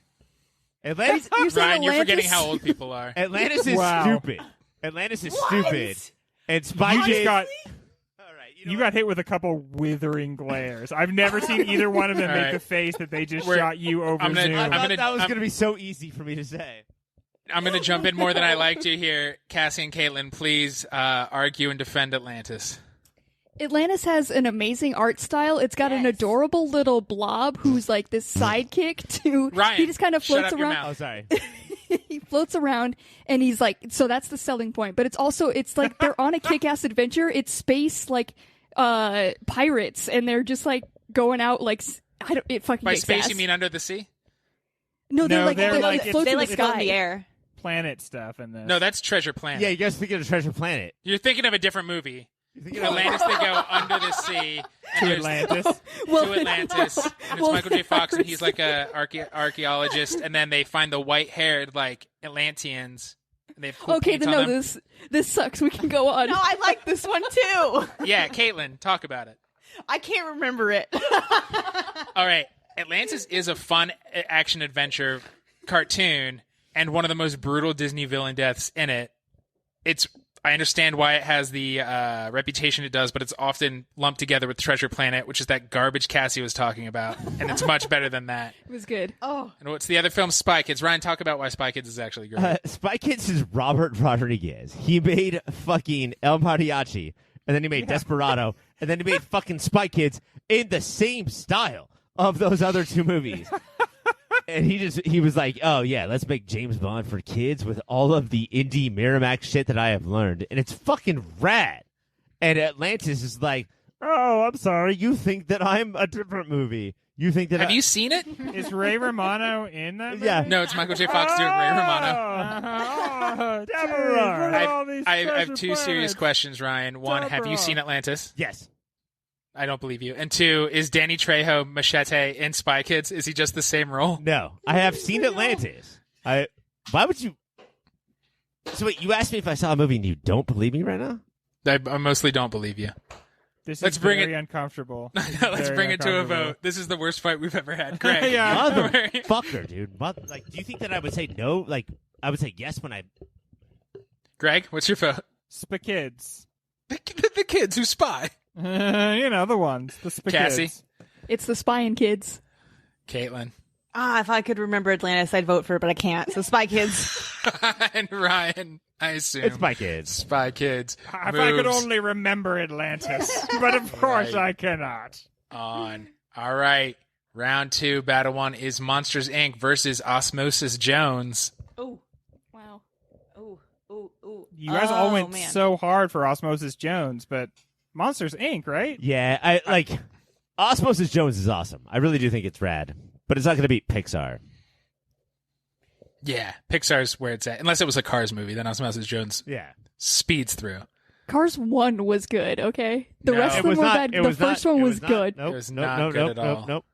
Atlantis, You're saying Ryan, you're forgetting Atlantis- how old people are. Atlantis is Wow. stupid. Atlantis is stupid, and Spy You Kids. just got All right, you got hit with a couple withering glares. I've never seen either one of them All make right. the face that they just We're- shot you over I'm gonna- Zoom. I I'm thought gonna- that was I'm- going to be so easy for me to say. I'm going to jump in more than I like to here. Cassie and Caitlin, please argue and defend Atlantis. Atlantis has an amazing art style. It's got an Yes. adorable little blob who's like this sidekick to. Ryan, he just kind of shut floats up your around. mouth. Oh, sorry. He floats around and he's like, so that's the selling point. But it's like they're on a kick-ass adventure. It's space like pirates, and they're just like going out like I don't. It fucking By kicks space, ass. you mean under the sea? No, they're No, like they're they like- float They through like the float sky. in the air. Planet stuff in this. No, that's Treasure Planet. Yeah, you guys thinking of Treasure Planet? You're thinking of a different movie. You're thinking of Atlantis, they go under the sea. And to there's- Atlantis. Well, to Atlantis, and it's well, Michael J. Fox, and he's like a archaeologist, and then they find the white-haired like Atlanteans. And they have cool Okay, paint then on no, them. this sucks. We can go on. No, I like this one too. Yeah, Caitlin, talk about it. I can't remember it. All right, Atlantis is a fun action adventure cartoon, and one of the most brutal Disney villain deaths in it. I understand why it has the reputation it does, but it's often lumped together with Treasure Planet, which is that garbage Cassie was talking about, and it's much better than that. It was good. Oh, And what's the other film? Spy Kids. Ryan, talk about why Spy Kids is actually great. Spy Kids is Robert Rodriguez. He made fucking El Mariachi, and then he made Desperado, and then he made fucking Spy Kids in the same style of those other two movies. And he was like, oh yeah, let's make James Bond for kids with all of the indie Miramax shit that I have learned. And it's fucking rad. And Atlantis is like, oh, I'm sorry, you think that I'm a different movie. You think that Have you seen it? Is Ray Romano in that? Yeah. movie? No, it's Michael J. Fox doing Ray Romano. Oh, Deborah. geez, look at all these I have treasure two serious planets. questions, Ryan. One, have you Deborah. seen Atlantis? Yes. I don't believe you. And two, is Danny Trejo Machete in Spy Kids? Is he just the same role? No. I have seen Atlantis. Why would you? So wait, you asked me if I saw a movie and you don't believe me right now? I mostly don't believe you. This Let's is bring very it- uncomfortable. Let's Very bring it to a uncomfortable. vote. This is the worst fight we've ever had. Greg. Yeah. Motherfucker, dude. Like, do you think that I would say no? Like, I would say yes when I. Greg, what's your vote? Kids. The kids who spy. The ones. The Cassie? kids. It's the spying kids. Caitlin. If I could remember Atlantis, I'd vote for it, but I can't. So Spy Kids. And Ryan, I assume. It's my kids. Spy Kids. If I could moves only remember Atlantis, but of course Right. I cannot. on. All right. Round 2, battle 1 is Monsters, Inc. versus Osmosis Jones. Ooh, Wow. ooh, ooh, ooh. You guys all went man. so hard for Osmosis Jones, but Monsters Inc., right? Yeah, I like. Osmosis Jones is awesome. I really do think it's rad, but it's not going to beat Pixar. Yeah, Pixar's where it's at. Unless it was a Cars movie, then Osmosis Jones Yeah, speeds through. Cars 1 was good, okay? The No. rest It of them was were not. bad. It The was first not- one it was not- good. Nope, It was nope, not nope, good nope, at all. Nope, nope.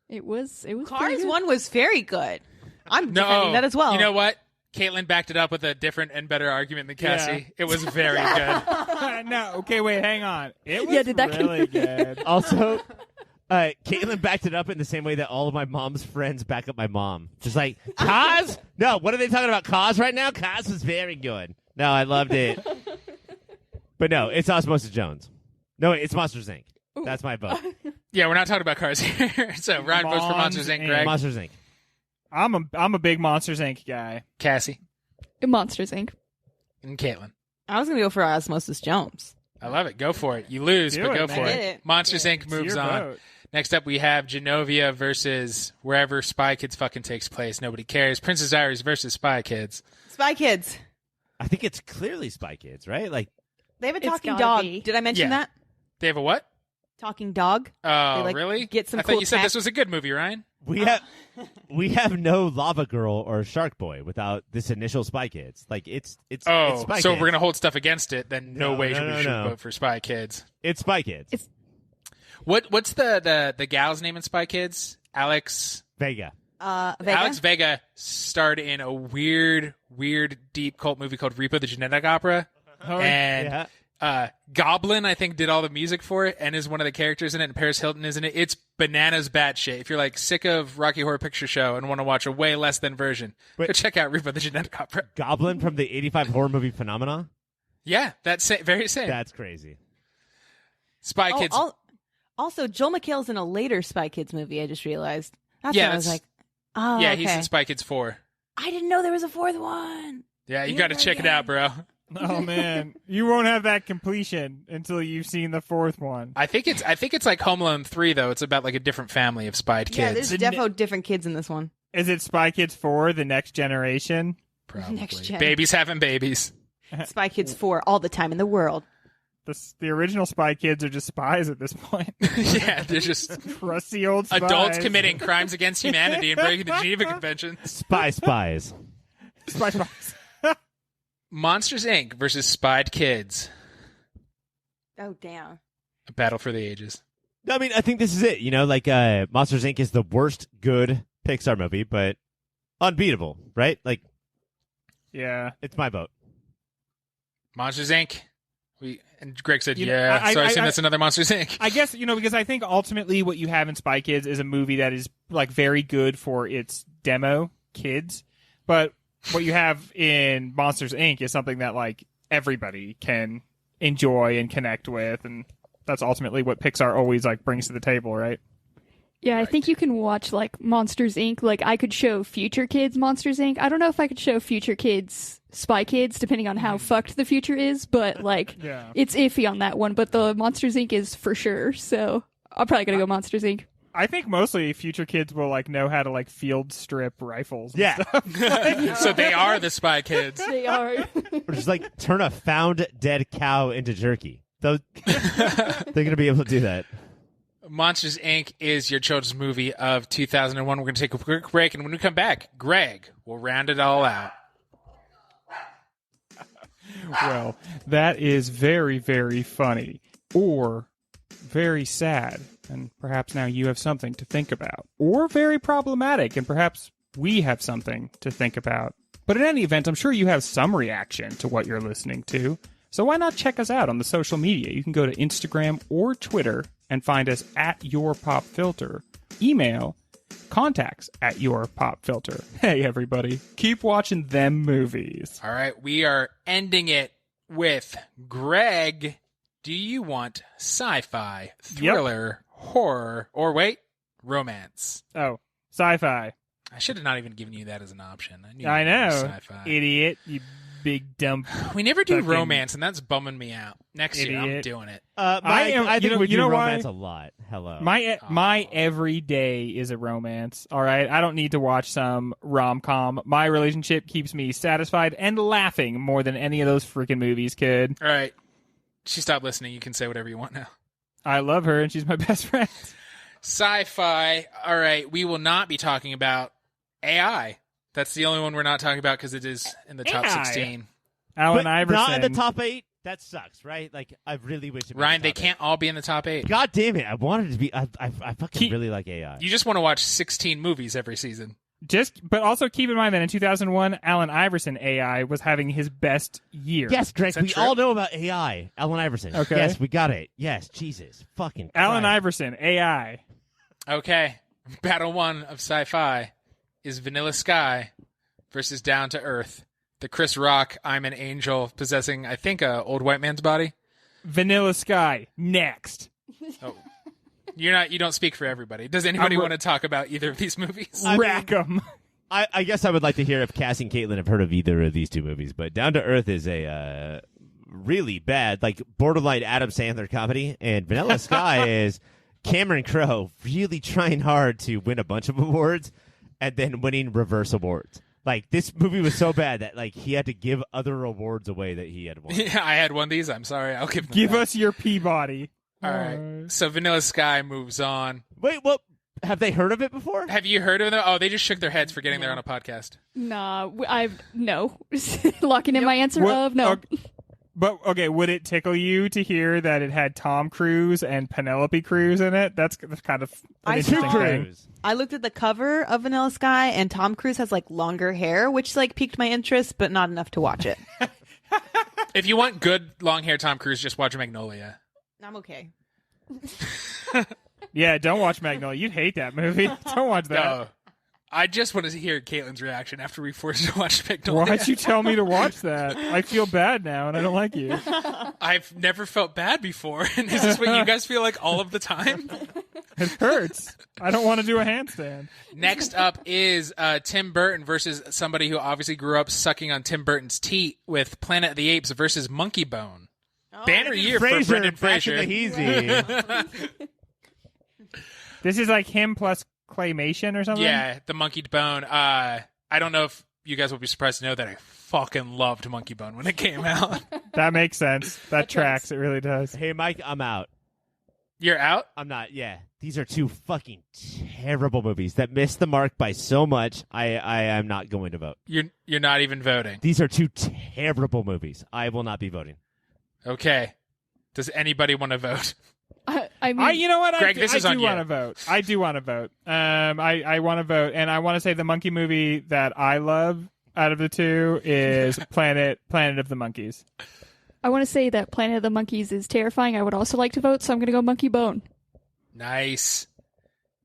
It was pretty Cars good. 1 was very good. I'm defending No, that as well. You know what? Caitlin backed it up with a different and better argument than Cassie. Yeah. It was very good. No, okay, wait, hang on. It was Yeah, did that really good. Also, Caitlin backed it up in the same way that all of my mom's friends back up my mom. Just like, Kaz? No, what are they talking about? Kaz right now? Kaz was very good. No, I loved it. But no, it's Osmosis Jones. No, it's Monsters, Inc. That's my vote. Yeah, we're not talking about Cars here. So Ryan votes for Monsters, Inc. Inc. Greg, Monsters, Inc. I'm a big Monsters Inc. guy. Cassie, Monsters Inc. and Caitlin. I was going to go for Osmosis Jones. I love it. Go for it. You lose, Do but it, go man. for I it. did it. Monsters, Inc. It's moves your on. vote. Next up, we have Genovia versus wherever Spy Kids fucking takes place. Nobody cares. Princess Diaries versus Spy Kids. Spy Kids. I think it's clearly Spy Kids, right? Like, They have a It's talking gotta dog. be. Did I mention Yeah. that? They have a what? Talking dog. Oh, They, like, really? get some I thought cool you said tech. this was a good movie, Ryan. we have no Lava Girl or Shark Boy without this initial Spy Kids. Like, it's Oh, Spy so Kids. we're gonna hold stuff against it. Then no No, way no, should no, we should no. vote for Spy Kids. It's Spy Kids. What's the gal's name in Spy Kids? Alex. Vega. Vega. Alex Vega starred in a weird, deep cult movie called Repo the Genetic Opera, and Goblin, I think, did all the music for it and is one of the characters in it. And Paris Hilton is in it. It's bananas batshit. If you're like sick of Rocky Horror Picture Show and want to watch a way less than version, go check out Repo the Genetic Opera. Goblin from the 85 horror movie Phenomena? Yeah, that's very same. That's crazy. Spy Kids. Also, Joel McHale's in a later Spy Kids movie. I just realized. That's Yeah, when I was that's- like, oh, yeah, okay. he's in Spy Kids 4. I didn't know there was a fourth one. Yeah, you Yeah, got to check it yeah. out, bro. Oh man, you won't have that completion until you've seen the fourth one. I think it's like Home Alone 3 though. It's about like a different family of spied Yeah, kids. there's defo different kids in this one. Is it Spy Kids 4, The Next Generation? Probably. Next gen. Babies having babies. Spy Kids 4 all the time in the world. The original Spy Kids are just spies at this point. Yeah, they're just Crusty old spies. adults committing crimes against humanity and breaking the Geneva Convention. Spies. Spies. Monsters Inc. versus Spied Kids. Oh, damn. A battle for the ages. I mean, I think this is it. You know, like Monsters, Inc. is the worst good Pixar movie, but unbeatable, right? Like, Yeah. it's my vote. Monsters Inc. And Greg said, You know, yeah. I- So I I- assume I- that's another Monsters Inc. I guess, because I think ultimately what you have in Spy Kids is a movie that is like very good for its demo kids, but what you have in Monsters Inc. is something that like everybody can enjoy and connect with, and that's ultimately what Pixar always like brings to the table, right? Yeah, I think you can watch like Monsters Inc. Like I could show future kids Monsters Inc. I don't know if I could show future kids Spy Kids, depending on how fucked the future is, but like Yeah. it's iffy on that one. But the Monsters Inc. is for sure, so I'm probably gonna go Monsters Inc. I think mostly future kids will like know how to like field strip rifles. And Yeah. stuff. So they are the Spy Kids. They are. Or just like turn a found dead cow into jerky. They're going to be able to do that. Monsters Inc. is your children's movie of 2001. We're going to take a quick break, and when we come back, Greg will round it all out. Well, that is very, very funny, or very sad, and perhaps now you have something to think about, or very problematic, and perhaps we have something to think about. But in any event, I'm sure you have some reaction to what you're listening to. So why not check us out on the social media? You can go to Instagram or Twitter and find us at Your Pop Filter. Email contacts at Your Pop Filter. Hey, everybody, keep watching them movies. All right, we are ending it with Greg. Do you want sci-fi, thriller, horror, or wait, romance? Oh, sci-fi. I should have not even given you that as an option. I you were know, sci-fi. idiot. You big dumb. We never do fucking romance, and that's bumming me out. Next year, I'm idiot. doing it. I think we you do know romance why? a lot. Hello. My every day is a romance. All right, I don't need to watch some rom-com. My relationship keeps me satisfied and laughing more than any of those freaking movies could. All right. She stopped listening. You can say whatever you want now. I love her, and she's my best friend. Sci-fi. All right. We will not be talking about AI. That's the only one we're not talking about because it is in the top AI. 16. Alan But Iverson. not in the top 8. That sucks, right? Like, I really wish it was Ryan, the they top can't all be in the top 8. 8. God damn it. I wanted it to be. I fucking really like AI. You just want to watch 16 movies every season. But also keep in mind that in 2001, Alan Iverson AI was having his best year. Yes, Greg, Is that we true? all know about AI. Alan Iverson. Okay. Yes, we got it. Yes, Jesus. Fucking Alan Christ. Iverson AI. Okay. Battle 1 of sci-fi is Vanilla Sky versus Down to Earth. The Chris Rock, I'm an angel, possessing, I think, a old white man's body. Vanilla Sky next. Oh. You don't speak for everybody. Does anybody want to talk about either of these movies? Rack 'em. I guess I would like to hear if Cassie and Caitlin have heard of either of these two movies, but Down to Earth is a really bad, like borderline Adam Sandler comedy, and Vanilla Sky is Cameron Crowe really trying hard to win a bunch of awards and then winning reverse awards. Like, this movie was so bad that, like, he had to give other awards away that he had won. Yeah, I had one of these. I'm sorry. I'll give them Give back. us your Peabody. All right. So Vanilla Sky moves on. Wait, what? Have they heard of it before? Have you heard of them? Oh, they just shook their heads for getting there on a podcast. Nah, no. Locking in my answer What- of no. But, okay, would it tickle you to hear that it had Tom Cruise and Penelope Cruz in it? That's kind of an I interesting saw- thing. Cruise. I looked at the cover of Vanilla Sky, and Tom Cruise has like longer hair, which like piqued my interest, but not enough to watch it. If you want good long hair Tom Cruise, just watch Magnolia. I'm okay. Yeah, don't watch Magnolia. You'd hate that movie. Don't watch that. No. I just wanted to hear Caitlin's reaction after we forced her to watch Magnolia. Why'd you tell me to watch that? I feel bad now, and I don't like you. I've never felt bad before. And is this what you guys feel like all of the time? It hurts. I don't want to do a handstand. Next up is Tim Burton versus somebody who obviously grew up sucking on Tim Burton's teat with Planet of the Apes versus Monkey Bone. Banner year for Fraser, Brendan back in Fraser. the Heezy. This is like him plus claymation or something? Yeah, the Monkey Bone. I don't know if you guys will be surprised to know that I fucking loved Monkey Bone when it came out. That makes sense. That tracks. It really does. Hey, Mike, I'm out. You're out? I'm not. Yeah, these are two fucking terrible movies that missed the mark by so much. I am not going to vote. You're not even voting. These are two terrible movies. I will not be voting. Okay. Does anybody want to vote? I mean, You know what? Greg, I this is do on you. want to vote. I do want to vote. I want to vote, and I want to say the monkey movie that I love out of the two is Planet of the Monkeys. I want to say that Planet of the Monkeys is terrifying. I would also like to vote, so I'm going to go Monkey Bone. Nice.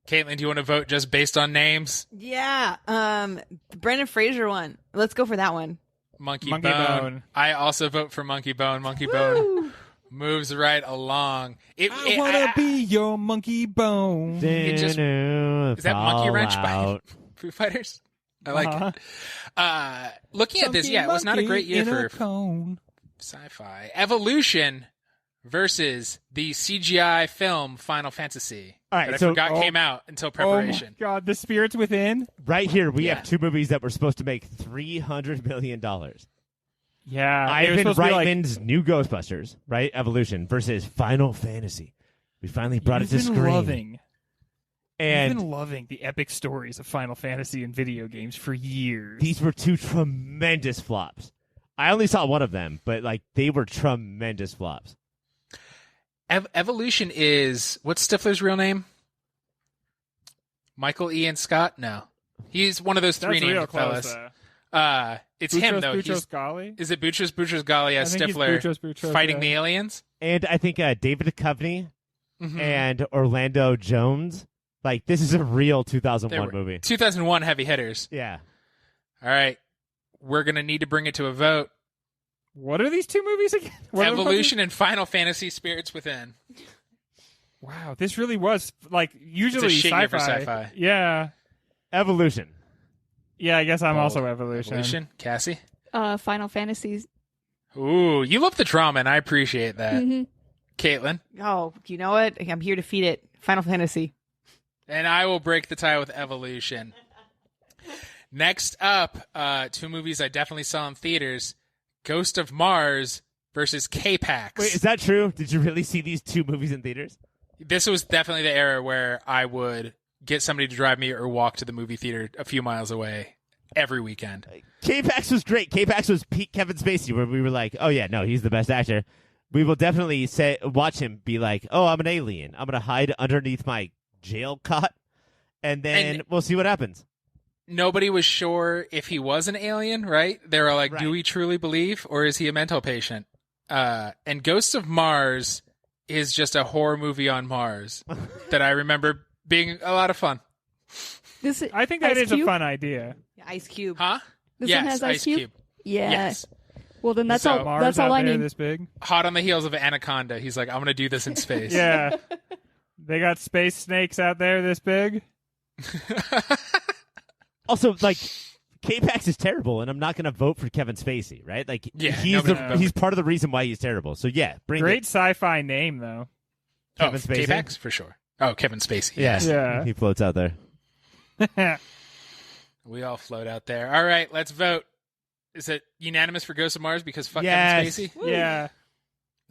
Caitlin, do you want to vote just based on names? Yeah, the Brendan Fraser one. Let's go for that one. Monkey Monkey Bone. Bone. I also vote for Monkey Bone. Monkey Bone moves right along. I be your monkey bone. It just- is that Monkey Wrench by Fallout. Foo Fighters? I like Uh-huh. it. Looking at this, yeah, it was not a great year for cone. sci-fi. Evolution versus the CGI film Final Fantasy. All right, that I so- forgot came out until Oh preparation. my god, The Spirits Within? Right here, we Yeah. have two movies that were supposed to make $300 million. Yeah. it was Ivan supposed to be like, Reitman's new Ghostbusters, right? Evolution versus Final Fantasy. We finally brought it to You've been screen. loving. You've And been loving the epic stories of Final Fantasy in video games for years. these were two tremendous flops. I only saw one of them, but like they were tremendous flops. Evolution is what's Stifler's real name? Michael Ian Scott? No, he's one of those three That's real named close. fellas. It's him though. Boutros Ghali? Is it Boutros Ghali as I think he's Stifler Boutros, fighting yeah. the aliens? And I think David Duchovny Mhm. and Orlando Jones. Like, this is a real 2001 movie. 2001 heavy hitters. Yeah. All right. We're going to need to bring it to a vote. What are these two movies again? What are the Evolution and Final Fantasy Spirits Within. fucking- Wow, this really was like usually It's a shit sci-fi. year for sci-fi. Yeah. Evolution. Yeah, I guess I'm Bold. also Evolution. Evolution. Cassie? Final Fantasies. Ooh, you love the drama, and I appreciate that. Mhm. Caitlin? Oh, you know what? I'm here to feed it. Final Fantasy. And I will break the tie with Evolution. Next up, two movies I definitely saw in theaters. Ghost of Mars versus K-Pax. Wait, is that true? Did you really see these two movies in theaters? This was definitely the era where I would get somebody to drive me or walk to the movie theater a few miles away every weekend. K-Pax was great. K-Pax was peak Kevin Spacey, where we were like, oh, yeah, no, he's the best actor. We will definitely watch him be like, oh, I'm an alien. I'm going to hide underneath my jail cot, and then we'll see what happens. Nobody was sure if he was an alien, right? They were like, do Right. we truly believe, or is he a mental patient? And Ghosts of Mars is just a horror movie on Mars that I remember being a lot of fun. This I think that Ice is a Cube? fun idea. Ice Cube. Huh? This yes, one has Ice Cube? Yeah. Yes. Well, then that's So- all. Mars That's all out I there need. this big. Hot on the heels of Anaconda. He's like, I'm going to do this in space. Yeah. They got space snakes out there this big. Also, like, K-Pax is terrible, and I'm not going to vote for Kevin Spacey, right? Like, Yeah, he's nobody- he's part of the reason why he's terrible. So, yeah, bring Great it. sci-fi name though. Kevin Spacey? K-Pax, for sure. Oh, Kevin Spacey. Yeah. Yeah. He floats out there. We all float out there. All right, let's vote. Is it unanimous for Ghost of Mars because fuck Yes. Kevin Spacey? Yeah.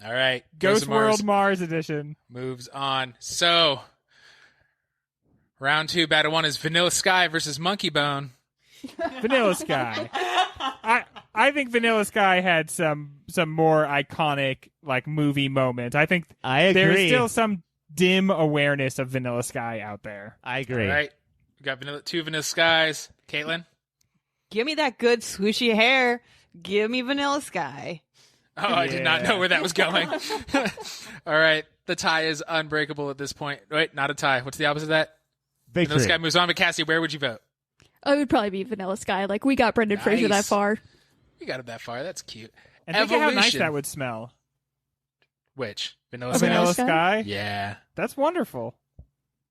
All right. Ghost of World Mars edition. moves on. So, round 2, battle 1 is Vanilla Sky versus Monkey Bone. Vanilla Sky. I think Vanilla Sky had some more iconic like movie moments. I think I agree. there's still some dim awareness of Vanilla Sky out there. I agree. All right. We got two Vanilla Skies. Caitlin? Give me that good swooshy hair. Give me Vanilla Sky. Oh, I did not Yeah. know where that was going. All right. The tie is unbreakable at this point. Wait, not a tie. What's the opposite of that? Victory. Vanilla Sky moves on. But Cassie, where would you vote? I would probably be Vanilla Sky. Like, we got Brendan Fraser that Nice. far. We got it that far. That's cute. And think of how nice Evolution. that would smell. Which? Vanilla A Sky? Vanilla Sky? Sky? Yeah. That's wonderful.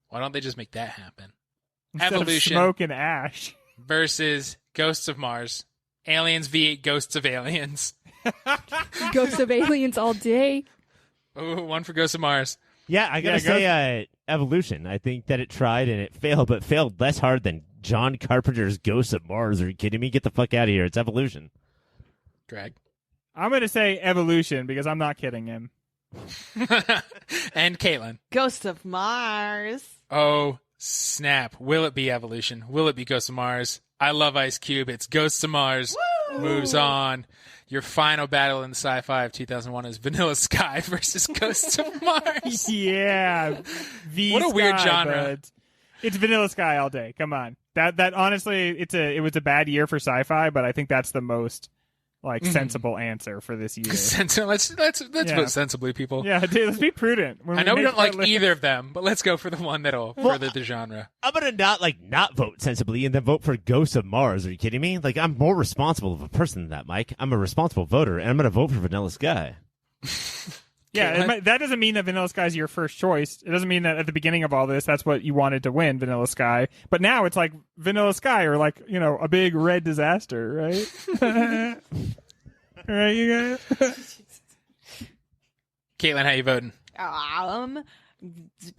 Why don't they just make that happen? Instead Evolution. of smoke and ash. Versus Ghosts of Mars. Aliens v Ghosts of Aliens. Ghosts of Aliens all day. Ooh, one for Ghosts of Mars. Yeah, I gotta Yeah, say, Evolution. I think that it tried and it failed, but failed less hard than John Carpenter's Ghosts of Mars. Are you kidding me? Get the fuck out of here! It's Evolution. Greg. I'm going to say Evolution because I'm not kidding him. And Caitlin. Ghost of Mars. Oh, snap. Will it be Evolution? Will it be Ghosts of Mars? I love Ice Cube. It's Ghosts of Mars. Moves on. Your final battle in sci-fi of 2001 is Vanilla Sky versus Ghosts of Mars. Yeah. What a weird Sky, genre. bud. It's Vanilla Sky all day. Come on. That honestly, it was a bad year for sci-fi, but I think that's the most sensible answer for this year. Let's Yeah. vote sensibly, people. Yeah, dude, let's be prudent. When I know we make don't like that list. either of them, but let's go for the one that'll further the genre. I'm gonna not vote sensibly and then vote for Ghosts of Mars. Are you kidding me? Like, I'm more responsible of a person than that, Mike. I'm a responsible voter, and I'm gonna vote for Vanilla Sky. Yeah, Caitlin? that doesn't mean that Vanilla Sky is your first choice. It doesn't mean that at the beginning of all this, that's what you wanted to win, Vanilla Sky. But now it's like Vanilla Sky or like, a big red disaster, right? Right, you guys? Caitlin, how you voting?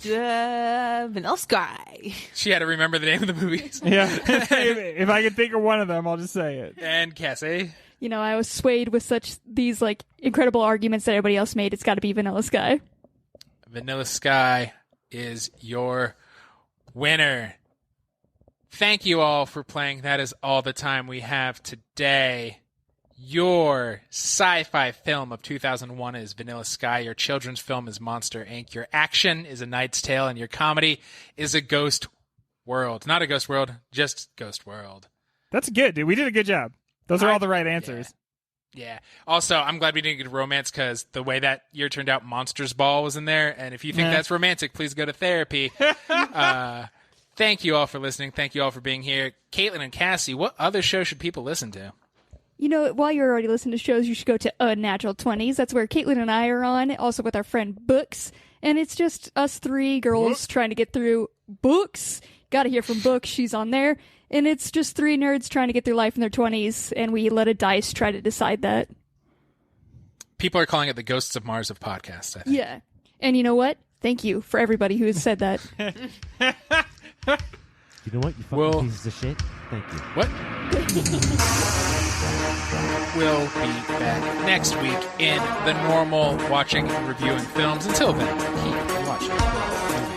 Vanilla Sky. She had to remember the name of the movies. Yeah. if I can think of one of them, I'll just say it. And Cassie. I was swayed with these incredible arguments that everybody else made. It's got to be Vanilla Sky. Vanilla Sky is your winner. Thank you all for playing. That is all the time we have today. Your sci-fi film of 2001 is Vanilla Sky. Your children's film is Monster, Inc. Your action is A Knight's Tale, and your comedy is A Ghost World. Not A Ghost World, just Ghost World. That's good, dude. We did a good job. Those are all the right answers. Yeah. Also, I'm glad we didn't get romance because the way that year turned out, Monsters Ball was in there. And if you think that's romantic, please go to therapy. Thank you all for listening. Thank you all for being here. Caitlin and Cassie, what other show should people listen to? You know, while you're already listening to shows, you should go to Unnatural 20s. That's where Caitlin and I are on, also with our friend Books. And it's just us three girls trying to get through books. Gotta hear from Books. She's on there. And it's just three nerds trying to get through life in their 20s, and we let a dice try to decide that. People are calling it the Ghosts of Mars of podcasts, I think. Yeah. And you know what? Thank you for everybody who has said that. You know what? You fucking pieces of shit. Thank you. What? We'll be back next week in the normal watching and reviewing films. Until then, keep watching.